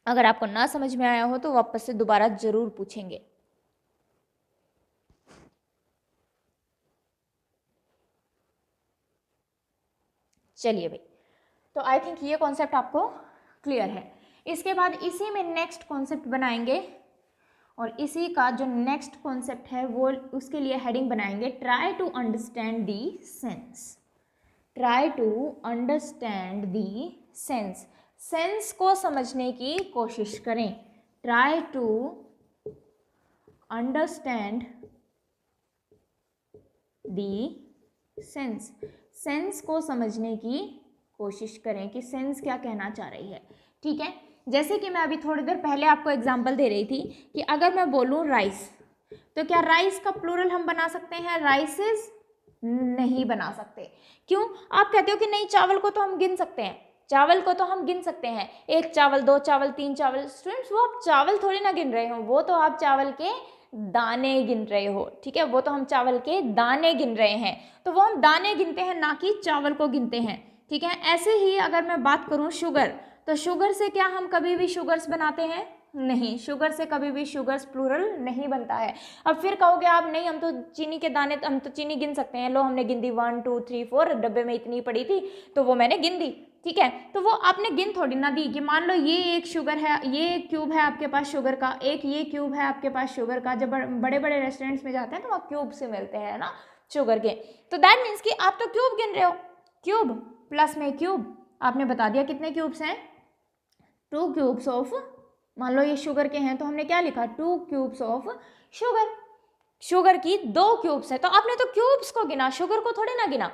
अगर आपको ना समझ में आया हो तो वापस से दोबारा जरूर पूछेंगे। चलिए भाई, तो आई थिंक ये कॉन्सेप्ट आपको क्लियर है। इसके बाद इसी में नेक्स्ट कॉन्सेप्ट बनाएंगे, और इसी का जो नेक्स्ट कॉन्सेप्ट है वो, उसके लिए हेडिंग बनाएंगे try to understand the sense. Try to understand the sense. Sense को समझने की कोशिश करें। Try to understand the sense. Sense को समझने की कोशिश करें कि सेंस क्या कहना चाह रही है, ठीक है। जैसे कि मैं अभी थोड़ी देर पहले आपको एग्जांपल दे रही थी कि अगर मैं बोलूं राइस, तो क्या राइस का प्लूरल हम बना सकते हैं? राइसेस? नहीं बना सकते। क्यों? आप कहते हो कि नहीं चावल को तो हम गिन सकते हैं, चावल को तो हम गिन सकते हैं, 1 चावल, 2 चावल, 3 चावल। स्टूडेंट्स वो आप चावल थोड़ी ना गिन रहे हो, वो तो आप चावल के दाने गिन रहे हो, ठीक है, वो तो हम चावल के दाने गिन रहे हैं, तो वो हम दाने गिनते हैं ना कि चावल को गिनते हैं, ठीक है। ऐसे ही अगर मैं बात करूं शुगर, तो शुगर से क्या हम कभी भी शुगर्स बनाते हैं? नहीं, शुगर से कभी भी शुगर्स प्लूरल नहीं बनता है। अब फिर कहोगे आप नहीं हम तो चीनी के दाने, हम तो चीनी गिन सकते हैं, लो हमने गिन दी 1 2 3 4, डब्बे में इतनी पड़ी थी तो वो मैंने गिन दी, ठीक है। तो वो आपने गिन थोड़ी ना दी कि मान लो ये एक शुगर है, ये एक क्यूब है आपके पास शुगर का, एक ये क्यूब है आपके पास शुगर का। जब बड़े बड़े रेस्टोरेंट्स में जाते हैं तो वहाँ क्यूब से मिलते हैं ना शुगर के, तो दैट मीन्स कि आप तो क्यूब गिन रहे हो, क्यूब प्लस में क्यूब, आपने बता दिया कितने क्यूब्स हैं, 2 क्यूब्स ऑफ, मान लो ये शुगर के हैं तो हमने क्या लिखा, 2 क्यूब्स ऑफ शुगर, शुगर की 2 क्यूब्स है, तो आपने तो क्यूब्स को गिना, शुगर को थोड़ी ना गिना,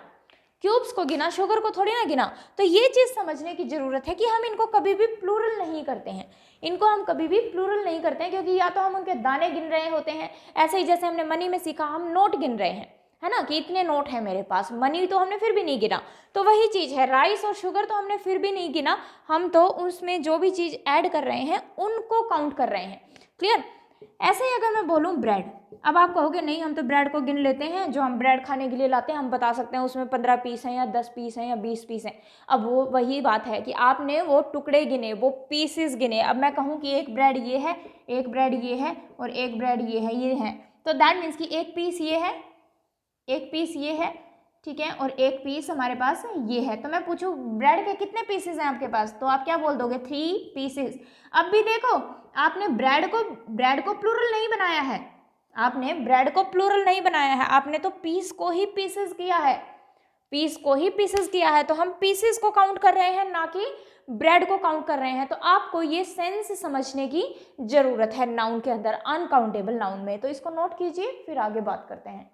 क्यूब्स को गिना, शुगर को थोड़ी ना गिना। तो ये चीज़ समझने की ज़रूरत है कि हम इनको कभी भी प्लूरल नहीं करते हैं, इनको हम कभी भी प्लूरल नहीं करते हैं, क्योंकि या तो हम उनके दाने गिन रहे होते हैं, ऐसे ही जैसे हमने मनी में सीखा हम नोट गिन रहे हैं, है ना, कि इतने नोट है मेरे पास, मनी तो हमने फिर भी नहीं गिना। तो वही चीज़ है, राइस और शुगर तो हमने फिर भी नहीं गिना, हम तो उसमें जो भी चीज़ ऐड कर रहे हैं उनको काउंट कर रहे हैं। क्लियर? ऐसे ही अगर मैं बोलूँ ब्रेड, अब आप कहोगे नहीं हम तो ब्रेड को गिन लेते हैं, जो हम ब्रेड खाने के लिए लाते हैं हम बता सकते हैं उसमें 15 पीस हैं या 10 पीस हैं या 20 पीस हैं। अब वो वही बात है कि आपने वो टुकड़े गिने, वो पीसेस गिने। अब मैं कहूँ कि एक ब्रेड ये है, एक ब्रेड ये है और एक ब्रेड ये है, तो दैट मीन्स कि एक पीस ये है, एक पीस ये है, ठीक है, और एक पीस हमारे पास ये है। तो मैं पूछूं ब्रेड के कितने पीसेस हैं आपके पास, तो आप क्या बोल दोगे, 3 पीसेस। अब भी देखो आपने ब्रेड को प्लूरल नहीं बनाया है, आपने ब्रेड को प्लूरल नहीं बनाया है, आपने तो पीस को ही पीसेस किया है, पीस को ही पीसेस किया है, तो हम पीसेस को काउंट कर रहे हैं ना कि ब्रेड को काउंट कर रहे हैं। तो आपको ये सेंस समझने की जरूरत है नाउन के अंदर, अनकाउंटेबल नाउन में। तो इसको नोट कीजिए, फिर आगे बात करते हैं।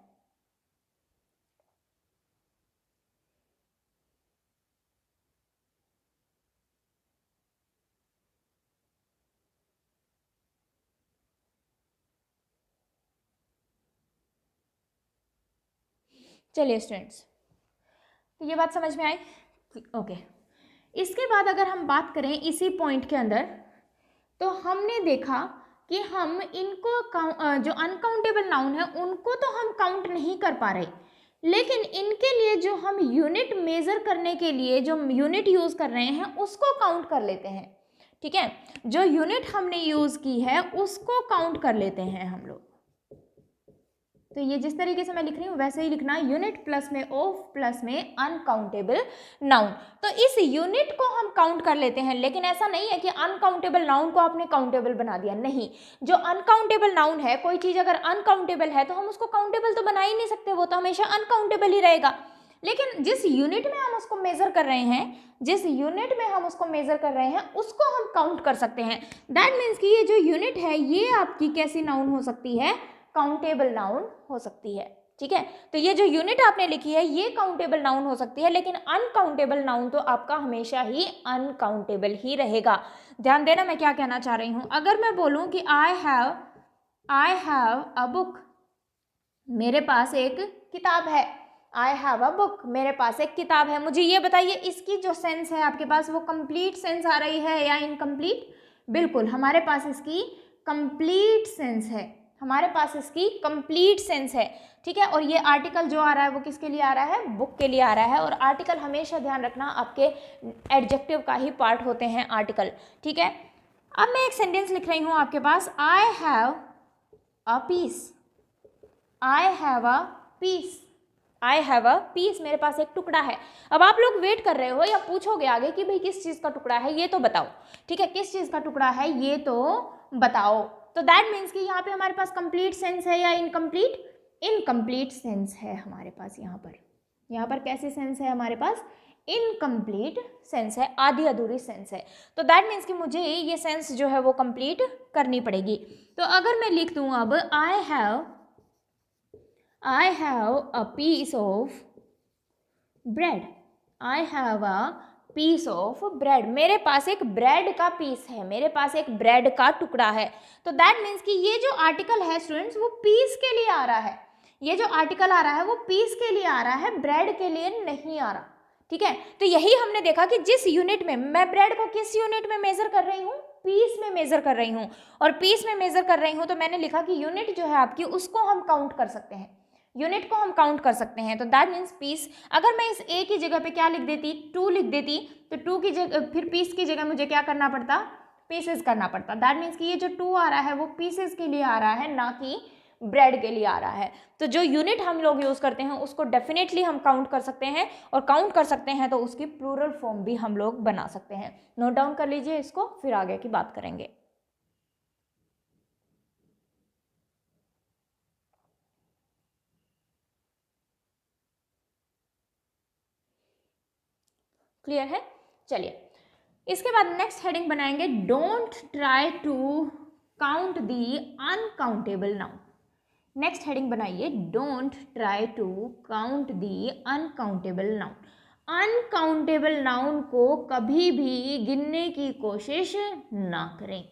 चलिए स्टूडेंट्स, तो ये बात समझ में आई, ओके। इसके बाद अगर हम बात करें इसी पॉइंट के अंदर, तो हमने देखा कि हम इनको जो अनकाउंटेबल नाउन है उनको तो हम काउंट नहीं कर पा रहे, लेकिन इनके लिए जो हम यूनिट मेजर करने के लिए जो यूनिट यूज कर रहे हैं उसको काउंट कर लेते हैं, ठीक है। जो यूनिट हमने यूज की है उसको काउंट कर लेते हैं हम लोग। तो ये जिस तरीके से मैं लिख रही हूँ वैसे ही लिखना, यूनिट प्लस में ऑफ प्लस में अनकाउंटेबल नाउन। तो इस यूनिट को हम काउंट कर लेते हैं, लेकिन ऐसा नहीं है कि अनकाउंटेबल नाउन को आपने काउंटेबल बना दिया, नहीं। जो अनकाउंटेबल नाउन है, कोई चीज़ अगर अनकाउंटेबल है तो हम उसको काउंटेबल तो बना ही नहीं सकते, वो तो हमेशा अनकाउंटेबल ही रहेगा। लेकिन जिस यूनिट में हम उसको मेजर कर रहे हैं, जिस यूनिट में हम उसको मेजर कर रहे हैं उसको हम काउंट कर सकते हैं। दैट मीन्स कि ये जो यूनिट है ये आपकी कैसी नाउन हो सकती है, काउंटेबल नाउन हो सकती है, ठीक है। तो ये जो यूनिट आपने लिखी है ये काउंटेबल नाउन हो सकती है, लेकिन अनकाउंटेबल नाउन तो आपका हमेशा ही अनकाउंटेबल ही रहेगा। ध्यान देना मैं क्या कहना चाह रही हूँ। अगर मैं बोलूँ कि आई हैव अ बुक, मेरे पास एक किताब है, आई हैव अ बुक, मेरे पास एक किताब है, मुझे ये बताइए इसकी जो सेंस है आपके पास वो कंप्लीट सेंस आ रही है या इनकम्प्लीट? बिल्कुल, हमारे पास इसकी कंप्लीट सेंस है, हमारे पास इसकी कंप्लीट सेंस है, ठीक है। और ये आर्टिकल जो आ रहा है वो किसके लिए आ रहा है, बुक के लिए आ रहा है। और आर्टिकल हमेशा ध्यान रखना आपके एडजेक्टिव का ही पार्ट होते हैं आर्टिकल, ठीक है। अब मैं एक सेंटेंस लिख रही हूँ आपके पास, I have a piece, I have a piece, I have a piece, मेरे पास एक टुकड़ा है। अब आप लोग वेट कर रहे हो या पूछोगे आगे कि भाई किस चीज़ का टुकड़ा है ये तो बताओ, ठीक है, किस चीज़ का टुकड़ा है ये तो बताओ। तो दैट मीन्स कि यहाँ पे हमारे पास कंप्लीट सेंस है या इनकम्प्लीट? इनकम्प्लीट सेंस है हमारे पास यहाँ पर कैसी सेंस है हमारे पास? इनकम्प्लीट सेंस है, आधी अधूरी सेंस है। तो दैट मीन्स कि मुझे ये सेंस जो है वो कंप्लीट करनी पड़ेगी। तो अगर मैं लिख दूँ अब I have a piece of bread, I have a piece of bread, मेरे पास एक ब्रेड का पीस है, मेरे पास एक ब्रेड का टुकड़ा है। तो दैट मीन्स कि ये जो आर्टिकल है स्टूडेंट्स वो पीस के लिए आ रहा है, ये जो आर्टिकल आ रहा है वो पीस के लिए आ रहा है, ब्रेड के लिए नहीं आ रहा, ठीक है। तो यही हमने देखा कि जिस यूनिट में मैं ब्रेड को किस यूनिट में मेजर कर रही हूँ, पीस में मेजर कर रही हूँ, और पीस में मेजर कर रही हूँ तो मैंने लिखा कि यूनिट जो है आपकी उसको हम काउंट कर सकते हैं, यूनिट को हम काउंट कर सकते हैं। तो दैट मीन्स पीस, अगर मैं इस ए की जगह पे क्या लिख देती, 2 लिख देती, तो 2 की जगह फिर पीस की जगह मुझे क्या करना पड़ता, पीसेस करना पड़ता। दैट मीन्स कि ये जो 2 आ रहा है वो पीसेस के लिए आ रहा है, ना कि ब्रेड के लिए आ रहा है। तो जो यूनिट हम लोग यूज करते हैं उसको डेफिनेटली हम काउंट कर सकते हैं, और काउंट कर सकते हैं तो उसकी प्लूरल फॉर्म भी हम लोग बना सकते हैं। नोट डाउन कर लीजिए इसको, फिर आगे की बात करेंगे। क्लियर है? चलिए इसके बाद नेक्स्ट हेडिंग बनाएंगे, don't try to count the uncountable noun. Next heading बनाइए, don't try to count the uncountable noun. Uncountable noun को कभी भी गिनने की कोशिश ना करें।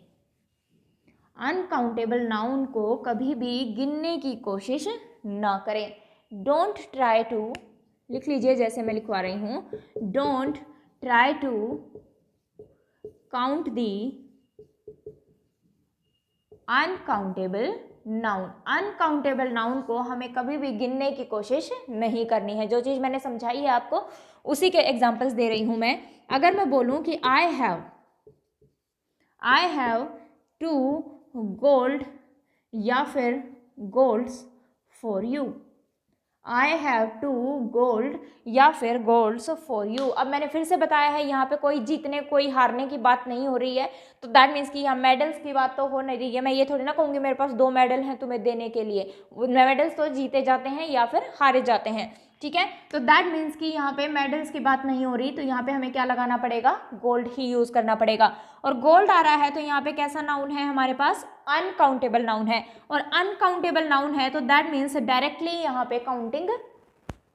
अनकाउंटेबल नाउन को कभी भी गिनने की कोशिश ना करें। डोंट ट्राई टू लिख लीजिए जैसे मैं लिखवा रही हूँ, don't try to count the uncountable noun. Uncountable noun को हमें कभी भी गिनने की कोशिश नहीं करनी है। जो चीज़ मैंने समझाई है आपको उसी के एग्जाम्पल्स दे रही हूँ मैं। अगर मैं बोलूँ कि आई हैव 2 गोल्ड या फिर golds for you, I have 2 gold या फिर गोल्ड्स फॉर यू। अब मैंने फिर से बताया है यहाँ पे कोई जीतने कोई हारने की बात नहीं हो रही है, तो दैट मीन्स कि यहाँ मेडल्स की बात तो हो नहीं रही है। मैं ये थोड़ी ना कहूँगी मेरे पास 2 मेडल हैं तुम्हें देने के लिए, मेडल्स तो जीते जाते हैं या फिर हारे जाते हैं, ठीक है। तो दैट मीन्स कि यहाँ पे मेडल्स की बात नहीं हो रही, तो यहाँ पे हमें क्या लगाना पड़ेगा, गोल्ड ही यूज करना पड़ेगा। और गोल्ड आ रहा है तो यहाँ पे कैसा नाउन है हमारे पास, अनकाउंटेबल नाउन है, और अनकाउंटेबल नाउन है तो दैट मीन्स डायरेक्टली यहाँ पे काउंटिंग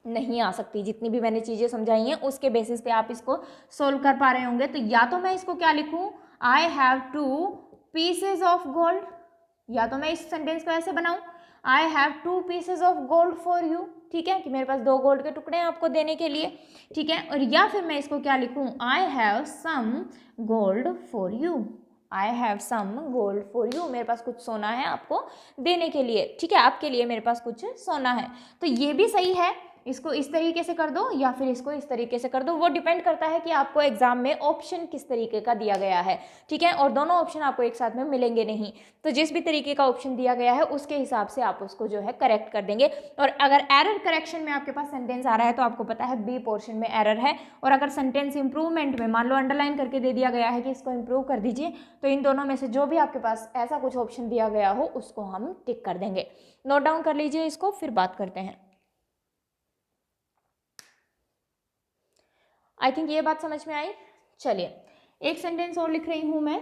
नहीं आ सकती। जितनी भी मैंने चीज़ें समझाई हैं उसके बेसिस पे आप इसको सोल्व कर पा रहे होंगे। तो या तो मैं इसको क्या लिखूं, I have 2 pieces of gold, या तो मैं इस सेंटेंस को ऐसे बनाऊं, आई have 2 pieces of gold for you, ठीक है, कि मेरे पास 2 गोल्ड के टुकड़े हैं आपको देने के लिए, ठीक है। और या फिर मैं इसको क्या लिखूं, I have some gold for you, I have some gold for you, मेरे पास कुछ सोना है आपको देने के लिए, ठीक है, आपके लिए मेरे पास कुछ सोना है। तो ये भी सही है, इसको इस तरीके से कर दो या फिर इसको इस तरीके से कर दो, वो डिपेंड करता है कि आपको एग्जाम में ऑप्शन किस तरीके का दिया गया है, ठीक है। और दोनों ऑप्शन आपको एक साथ में मिलेंगे नहीं, तो जिस भी तरीके का ऑप्शन दिया गया है उसके हिसाब से आप उसको जो है करेक्ट कर देंगे। और अगर एरर करेक्शन में आपके पास सेंटेंस आ रहा है तो आपको पता है बी पोर्शन में एरर है, और अगर सेंटेंस इंप्रूवमेंट में मान लो अंडरलाइन करके दे दिया गया है कि इसको इंप्रूव कर दीजिए, तो इन दोनों में से जो भी आपके पास ऐसा कुछ ऑप्शन दिया गया हो उसको हम टिक कर देंगे। नोट डाउन कर लीजिए इसको, फिर बात करते हैं। आई थिंक ये बात समझ में आई। चलिए एक सेंटेंस और लिख रही हूँ मैं,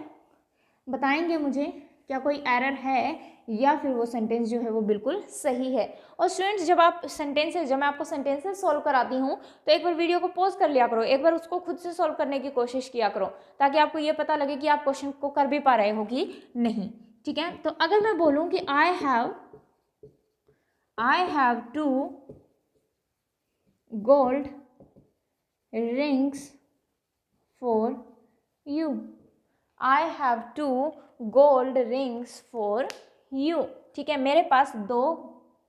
बताएंगे मुझे क्या कोई एरर है या फिर वो सेंटेंस जो है वो बिल्कुल सही है। और स्टूडेंट्स जब मैं आपको सेंटेंसेस सॉल्व कराती हूँ तो एक बार वीडियो को पॉज कर लिया करो, एक बार उसको खुद से सॉल्व करने की कोशिश किया करो, ताकि आपको ये पता लगे कि आप क्वेश्चन को कर भी पा रहे हो कि नहीं, ठीक है। तो अगर मैं बोलूँ कि आई have 2 gold rings for you, I have 2 gold rings for you, ठीक है, मेरे पास 2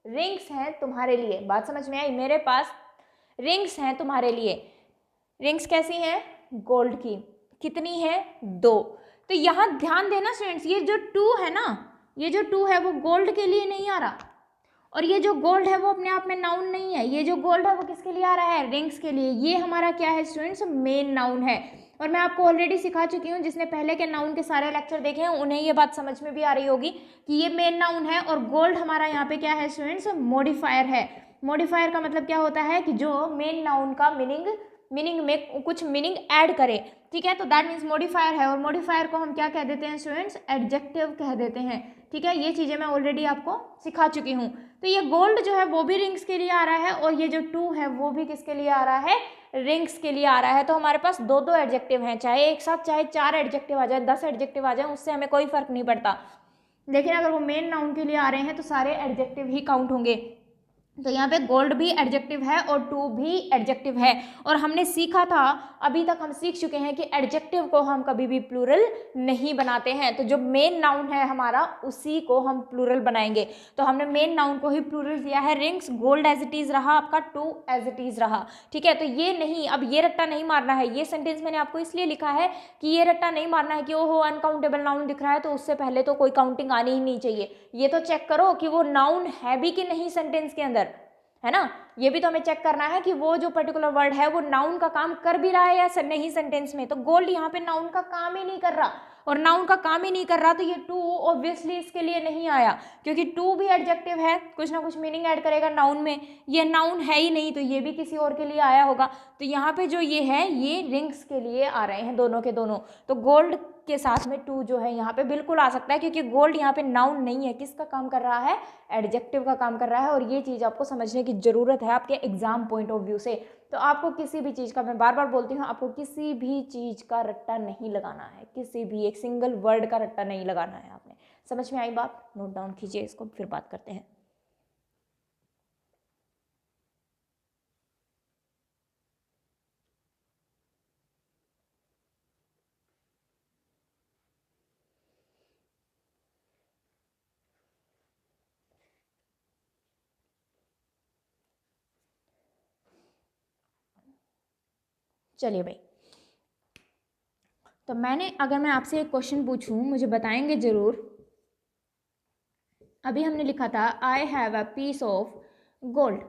रिंग्स हैं तुम्हारे लिए। बात समझ में आई, मेरे पास रिंग्स हैं तुम्हारे लिए। रिंग्स कैसी हैं, गोल्ड की, कितनी है, 2। तो यहाँ ध्यान देना स्टूडेंट्स, ये जो 2 है ना, ये जो 2 है वो गोल्ड के लिए नहीं आ रहा, और ये जो गोल्ड है वो अपने आप में नाउन नहीं है, ये जो गोल्ड है वो किसके लिए आ रहा है, रिंग्स के लिए। ये हमारा क्या है स्टूडेंट्स, मेन नाउन है। और मैं आपको ऑलरेडी सिखा चुकी हूँ, जिसने पहले के नाउन के सारे लेक्चर देखे हैं उन्हें ये बात समझ में भी आ रही होगी कि ये मेन नाउन है, और गोल्ड हमारा यहाँ पे क्या है स्टूडेंट्स, मॉडिफायर है। मॉडिफायर का मतलब क्या होता है कि जो मेन नाउन का मीनिंग में कुछ मीनिंग ऐड करे, ठीक है। तो दैट मीन्स मॉडिफायर है, और मॉडिफायर को हम क्या कह देते हैं स्टूडेंट्स, एडजेक्टिव कह देते हैं, ठीक है। ये चीज़ें मैं ऑलरेडी आपको सिखा चुकी हूँ। तो ये गोल्ड जो है वो भी रिंग्स के लिए आ रहा है, और ये जो 2 है वो भी किसके लिए आ रहा है, रिंग्स के लिए आ रहा है। तो हमारे पास 2 एडजेक्टिव हैं, चाहे एक साथ चाहे 4 एडजेक्टिव आ जाए, 10 एडजेक्टिव आ जाए, उससे हमें कोई फर्क नहीं पड़ता। लेकिन अगर वो मेन नाउन के लिए आ रहे हैं तो सारे एडजेक्टिव ही काउंट होंगे, तो यहाँ पे गोल्ड भी एडजेक्टिव है और टू भी एडजेक्टिव है। और हमने सीखा था, अभी तक हम सीख चुके हैं कि एडजेक्टिव को हम कभी भी प्लूरल नहीं बनाते हैं। तो जो मेन नाउन है हमारा उसी को हम प्लूरल बनाएंगे। तो हमने मेन नाउन को ही प्लूरल दिया है। Rings gold as it is रहा आपका, टू एज इट इज रहा। ठीक है, तो ये नहीं, अब ये रट्टा नहीं मारना है। ये सेंटेंस मैंने आपको इसलिए लिखा है कि ये रट्टा नहीं मारना है कि ओहो अनकाउंटेबल नाउन दिख रहा है तो उससे पहले तो कोई काउंटिंग आनी ही नहीं चाहिए। ये तो चेक करो कि वो नाउन है भी कि नहीं सेंटेंस के अंदर, है ना। ये भी तो हमें चेक करना है कि वो जो पर्टिकुलर वर्ड है वो नाउन का काम कर भी रहा है या नहीं सेंटेंस में। तो गोल्ड यहाँ पे नाउन का काम ही नहीं कर रहा, और नाउन का काम ही नहीं कर रहा तो ये टू ऑब्वियसली इसके लिए नहीं आया, क्योंकि टू भी एडजेक्टिव है, कुछ ना कुछ मीनिंग ऐड करेगा नाउन में। ये नाउन है ही नहीं तो ये भी किसी और के लिए आया होगा। तो यहाँ पे जो ये है ये रिंग्स के लिए आ रहे हैं दोनों के दोनों। तो गोल्ड के साथ में टू जो है यहाँ पे बिल्कुल आ सकता है, क्योंकि गोल्ड यहाँ पे नाउन नहीं है, किसका काम कर रहा है, एडजेक्टिव का काम कर रहा है। और ये चीज़ आपको समझने की ज़रूरत है आपके एग्जाम पॉइंट ऑफ व्यू से। तो आपको किसी भी चीज़ का, मैं बार बार बोलती हूँ, आपको किसी भी चीज़ का रट्टा नहीं लगाना है, किसी भी एक सिंगल वर्ड का रट्टा नहीं लगाना है। आपने समझ में आई बात, नोट डाउन कीजिए इसको, फिर बात करते हैं। चलिए भाई, तो अगर मैं आपसे एक क्वेश्चन पूछूं, मुझे बताएंगे जरूर। अभी हमने लिखा था I have a piece of gold,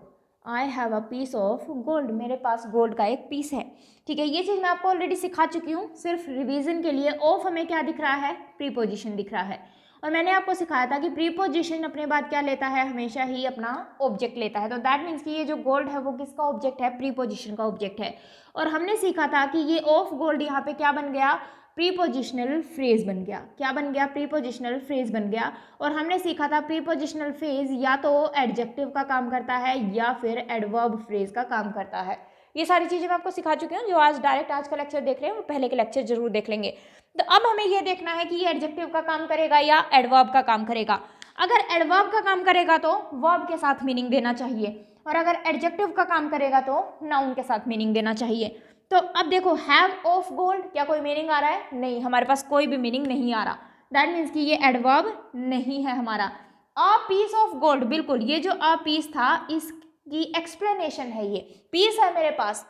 I have a piece of gold, मेरे पास गोल्ड का एक पीस है। ठीक है, ये चीज़ मैं आपको ऑलरेडी सिखा चुकी हूँ, सिर्फ रिवीजन के लिए। ऑफ हमें क्या दिख रहा है, प्रीपोजिशन दिख रहा है। और मैंने आपको सिखाया था कि प्रीपोजिशन अपने बाद क्या लेता है, हमेशा ही अपना ऑब्जेक्ट लेता है। तो दैट मीन्स कि ये जो गोल्ड है वो किसका ऑब्जेक्ट है, प्रीपोजिशन का ऑब्जेक्ट है। और हमने सीखा था कि ये ऑफ गोल्ड यहाँ पे क्या बन गया, प्रीपोजिशनल फ्रेज बन गया। क्या बन गया, प्रीपोजिशनल फ्रेज बन गया। और हमने सीखा था प्रीपोजिशनल फ्रेज या तो एडजेक्टिव का काम करता है या फिर एडवर्ब फ्रेज का काम करता है। ये सारी चीज़ें मैं आपको सिखा चुकी हूँ। जो आज का लेक्चर देख रहे हैं वो पहले के लेक्चर जरूर देख लेंगे। तो अब हमें ये देखना है कि ये एडजेक्टिव का काम करेगा या एडवर्ब का काम करेगा। अगर एडवर्ब का काम करेगा तो वर्ब के साथ मीनिंग देना चाहिए, और अगर एडजेक्टिव का काम करेगा तो नाउन के साथ मीनिंग देना चाहिए। तो अब देखो, हैव ऑफ गोल्ड, क्या कोई मीनिंग आ रहा है, नहीं, हमारे पास कोई भी मीनिंग नहीं आ रहा। दैट मीन्स कि ये एडवर्ब नहीं है हमारा। अ पीस ऑफ गोल्ड, बिल्कुल, ये जो अ पीस था इसकी एक्सप्लेनेशन है। ये पीस है मेरे पास,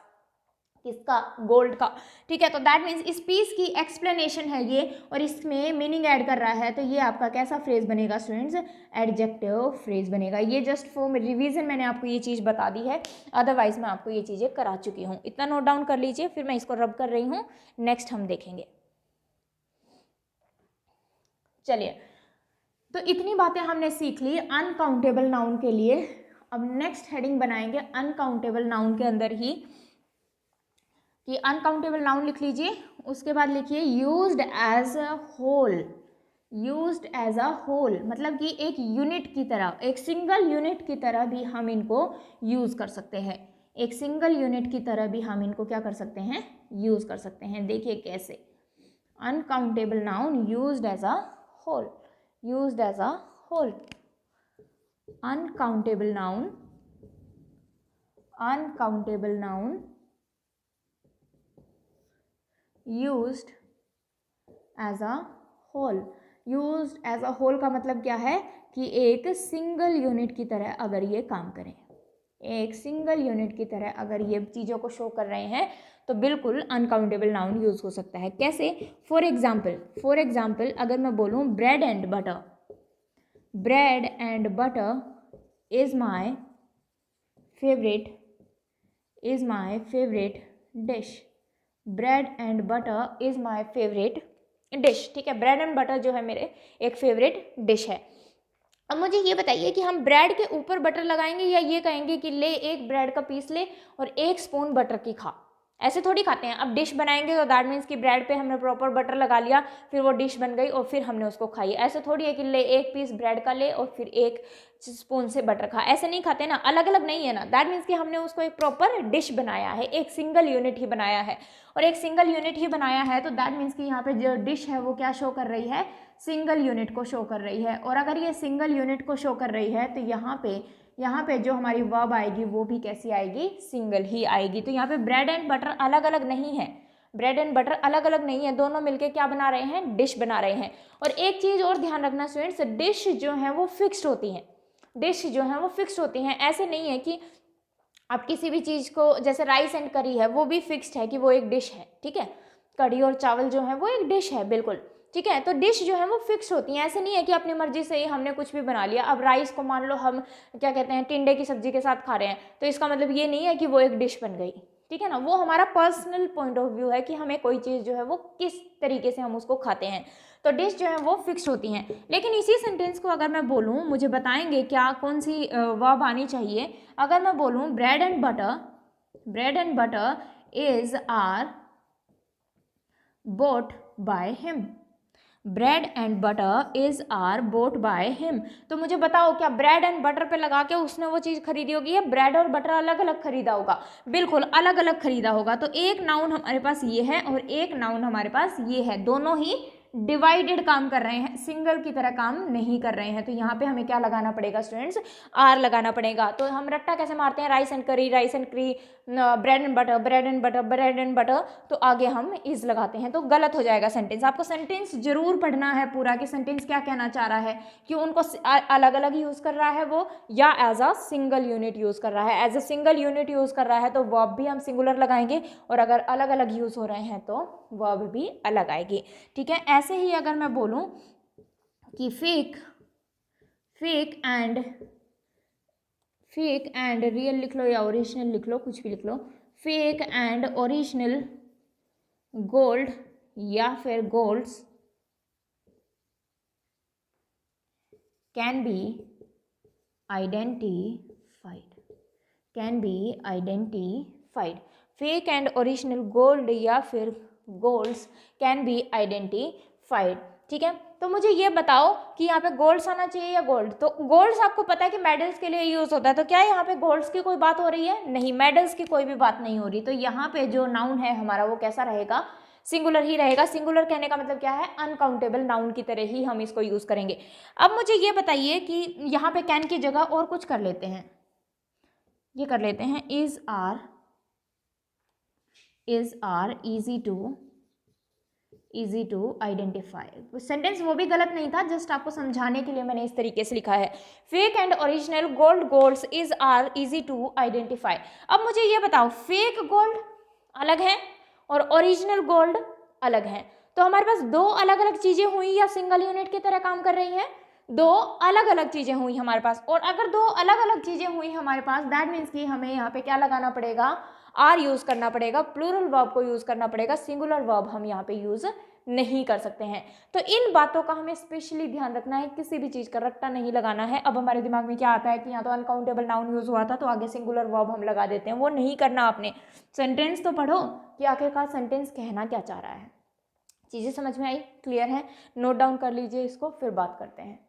किसका, गोल्ड का। ठीक है, तो दैट मीन्स इस पीस की एक्सप्लेनेशन है ये, और इसमें मीनिंग ऐड कर रहा है। तो ये आपका कैसा फ्रेज बनेगा स्टूडेंट्स, एडजेक्टिव फ्रेज बनेगा। ये जस्ट फॉर रिवीजन मैंने आपको ये चीज़ बता दी है, अदरवाइज मैं आपको ये चीज़ें करा चुकी हूँ। इतना नोट डाउन कर लीजिए, फिर मैं इसको रब कर रही हूँ, नेक्स्ट हम देखेंगे। चलिए, तो इतनी बातें हमने सीख ली अनकाउंटेबल नाउन के लिए। अब नेक्स्ट हेडिंग बनाएंगे अनकाउंटेबल नाउन के अंदर ही, कि अनकाउंटेबल नाउन लिख लीजिए, उसके बाद लिखिए used as a whole. Used as a whole मतलब कि एक यूनिट की तरह, एक सिंगल यूनिट की तरह भी हम इनको यूज कर सकते हैं। एक सिंगल यूनिट की तरह भी हम इनको क्या कर सकते हैं, यूज कर सकते हैं। देखिए कैसे, uncountable noun used as a whole, used as a whole. Uncountable noun, uncountable noun used as a whole। used as a whole का मतलब क्या है कि एक सिंगल यूनिट की तरह अगर ये काम करें, एक सिंगल यूनिट की तरह अगर ये चीज़ों को शो कर रहे हैं तो बिल्कुल अनकाउंटेबल नाउन यूज हो सकता है। कैसे, फॉर एग्जाम्पल अगर मैं बोलूँ bread and butter, bread and butter is my favourite dish, bread and butter is my favourite dish. ठीक है, ब्रेड एंड बटर जो है मेरे एक फेवरेट डिश है। अब मुझे ये बताइए कि हम ब्रेड के ऊपर बटर लगाएंगे या ये कहेंगे कि ले एक ब्रेड का पीस ले और एक स्पून बटर की खा, ऐसे थोड़ी खाते हैं। अब डिश बनाएंगे तो दैट मीन्स कि ब्रेड पे हमने प्रॉपर बटर लगा लिया, फिर वो डिश बन गई और फिर हमने उसको खाई। ऐसे थोड़ी है कि ले एक पीस ब्रेड का ले और फिर एक स्पून से बटर खा, ऐसे नहीं खाते ना, अलग अलग नहीं है ना। दैट मीन्स कि हमने उसको एक प्रॉपर डिश बनाया है, एक सिंगल यूनिट ही बनाया है। और एक सिंगल यूनिट ही बनाया है तो दैट मीन्स कि यहाँ पे जो डिश है वो क्या शो कर रही है, सिंगल यूनिट को शो कर रही है। और अगर ये सिंगल यूनिट को शो कर रही है तो यहाँ पे यहाँ पे जो हमारी वर्ब आएगी वो भी कैसी आएगी, सिंगल ही आएगी। तो यहाँ पे ब्रेड एंड बटर अलग अलग नहीं है, ब्रेड एंड बटर अलग अलग नहीं है, दोनों मिलके क्या बना रहे हैं, डिश बना रहे हैं। और एक चीज़ और ध्यान रखना स्टूडेंट्स, डिश जो है वो फिक्स्ड होती हैं, डिश जो है वो फिक्स्ड होती हैं। ऐसे नहीं है कि आप किसी भी चीज़ को, जैसे राइस एंड करी है वो भी फिक्स्ड है कि वो एक डिश है, ठीक है, कढ़ी और चावल जो है वो एक डिश है, बिल्कुल ठीक है। तो डिश जो है वो फिक्स होती हैं, ऐसे नहीं है कि अपनी मर्जी से ही हमने कुछ भी बना लिया। अब राइस को मान लो हम क्या कहते हैं, टिंडे की सब्जी के साथ खा रहे हैं, तो इसका मतलब ये नहीं है कि वो एक डिश बन गई, ठीक है ना। वो हमारा पर्सनल पॉइंट ऑफ व्यू है कि हमें कोई चीज़ जो है वो किस तरीके से हम उसको खाते हैं। तो डिश जो है वो फिक्स होती हैं। लेकिन इसी सेंटेंस को अगर मैं बोलूँ, मुझे बताएंगे क्या कौन सी वर्ब आनी चाहिए। अगर मैं बोलूँ bread and butter is are bought by him, bread and butter is are bought by him. तो मुझे बताओ, क्या ब्रेड एंड बटर पे लगा के उसने वो चीज़ खरीदी होगी, या ब्रेड और बटर अलग अलग खरीदा होगा? बिल्कुल अलग अलग खरीदा होगा। तो एक नाउन हमारे पास ये है और एक नाउन हमारे पास ये है, दोनों ही डिवाइडेड काम कर रहे हैं, सिंगल की तरह काम नहीं कर रहे हैं। तो यहाँ पे हमें क्या लगाना पड़ेगा स्टूडेंट्स, आर लगाना पड़ेगा। तो हम रट्टा कैसे मारते हैं, राइस एंड करी, bread and butter, bread and butter, bread and butter, तो आगे हम इज लगाते हैं, तो गलत हो जाएगा सेंटेंस। आपको सेंटेंस जरूर पढ़ना है पूरा कि सेंटेंस क्या कहना चाह रहा है, कि उनको अलग अलग यूज कर रहा है वो, या as a single unit use कर रहा है। As a single unit use कर रहा है तो वर्ब भी हम सिंगुलर लगाएंगे, और अगर अलग अलग यूज हो रहे हैं तो वर्ब भी अलग आएगी, ठीक है। ऐसे ही अगर मैं बोलूं कि फेक एंड रियल लिख लो या ओरिजिनल लिख लो, कुछ भी लिख लो, फेक एंड ओरिजिनल गोल्ड या फिर golds can be identified, fake and original gold या फिर गोल्ड्स कैन बी आइडेंटिफाइड, ठीक है। तो मुझे ये बताओ कि यहाँ पे गोल्ड्स आना चाहिए या गोल्ड। तो गोल्ड्स आपको पता है कि मेडल्स के लिए यूज होता है, तो क्या यहाँ पे गोल्ड्स की कोई बात हो रही है? नहीं, मेडल्स की कोई भी बात नहीं हो रही। तो यहाँ पे जो नाउन है हमारा वो कैसा रहेगा, सिंगुलर ही रहेगा। सिंगुलर कहने का मतलब क्या है, अनकाउंटेबल नाउन की तरह ही हम इसको यूज करेंगे। अब मुझे ये बताइए कि यहाँ पे कैन की जगह और कुछ कर लेते हैं, ये कर लेते हैं is are easy to identify. Sentence वो भी गलत नहीं था, जस्ट आपको समझाने के लिए मैंने इस तरीके से लिखा है, fake and original gold golds is are easy to identify. अब मुझे ये बताओ, फेक गोल्ड अलग है और ओरिजिनल गोल्ड अलग है, तो हमारे पास दो अलग अलग चीजें हुई या सिंगल यूनिट की तरह काम कर रही हैं? दो अलग अलग चीजें हुई हमारे पास। और अगर दो अलग अलग चीजें हुई हमारे पास, दैट मीन्स कि हमें यहाँ पे क्या लगाना पड़ेगा, आर यूज करना पड़ेगा, प्लूरल वर्ब को यूज करना पड़ेगा, सिंगुलर वर्ब हम यहाँ पे यूज नहीं कर सकते हैं। तो इन बातों का हमें स्पेशली ध्यान रखना है, किसी भी चीज का रट्टा नहीं लगाना है। अब हमारे दिमाग में क्या आता है कि यहाँ तो अनकाउंटेबल नाउन यूज हुआ था तो आगे सिंगुलर वर्ब हम लगा देते हैं, वो नहीं करना आपने। सेंटेंस तो पढ़ो कि आखिरकार सेंटेंस कहना क्या चाह रहा है। चीजें समझ में आई, क्लियर है? नोट डाउन कर लीजिए इसको, फिर बात करते हैं।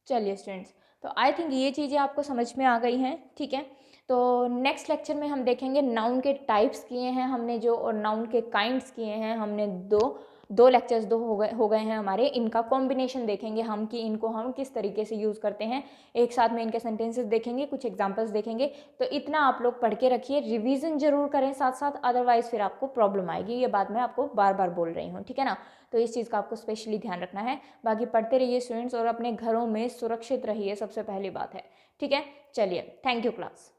चलिए स्टूडेंट्स, तो आई थिंक ये चीज़ें आपको समझ में आ गई हैं, ठीक है। तो नेक्स्ट लेक्चर में हम देखेंगे नाउन के टाइप्स किए हैं हमने जो, और नाउन के काइंड्स किए हैं हमने। दो लेक्चर्स हो गए हैं हमारे, इनका कॉम्बिनेशन देखेंगे हम कि इनको हम किस तरीके से यूज़ करते हैं। एक साथ में इनके सेंटेंसेस देखेंगे, कुछ एग्जांपल्स देखेंगे। तो इतना आप लोग पढ़ के रखिए, रिवीजन जरूर करें साथ साथ, अदरवाइज फिर आपको प्रॉब्लम आएगी। ये बात मैं आपको बार बार बोल रही हूँ, ठीक है ना। तो इस चीज़ का आपको स्पेशली ध्यान रखना है। बाकी पढ़ते रहिए स्टूडेंट्स, और अपने घरों में सुरक्षित रहिए, सबसे पहली बात है, ठीक है। चलिए, थैंक यू क्लास।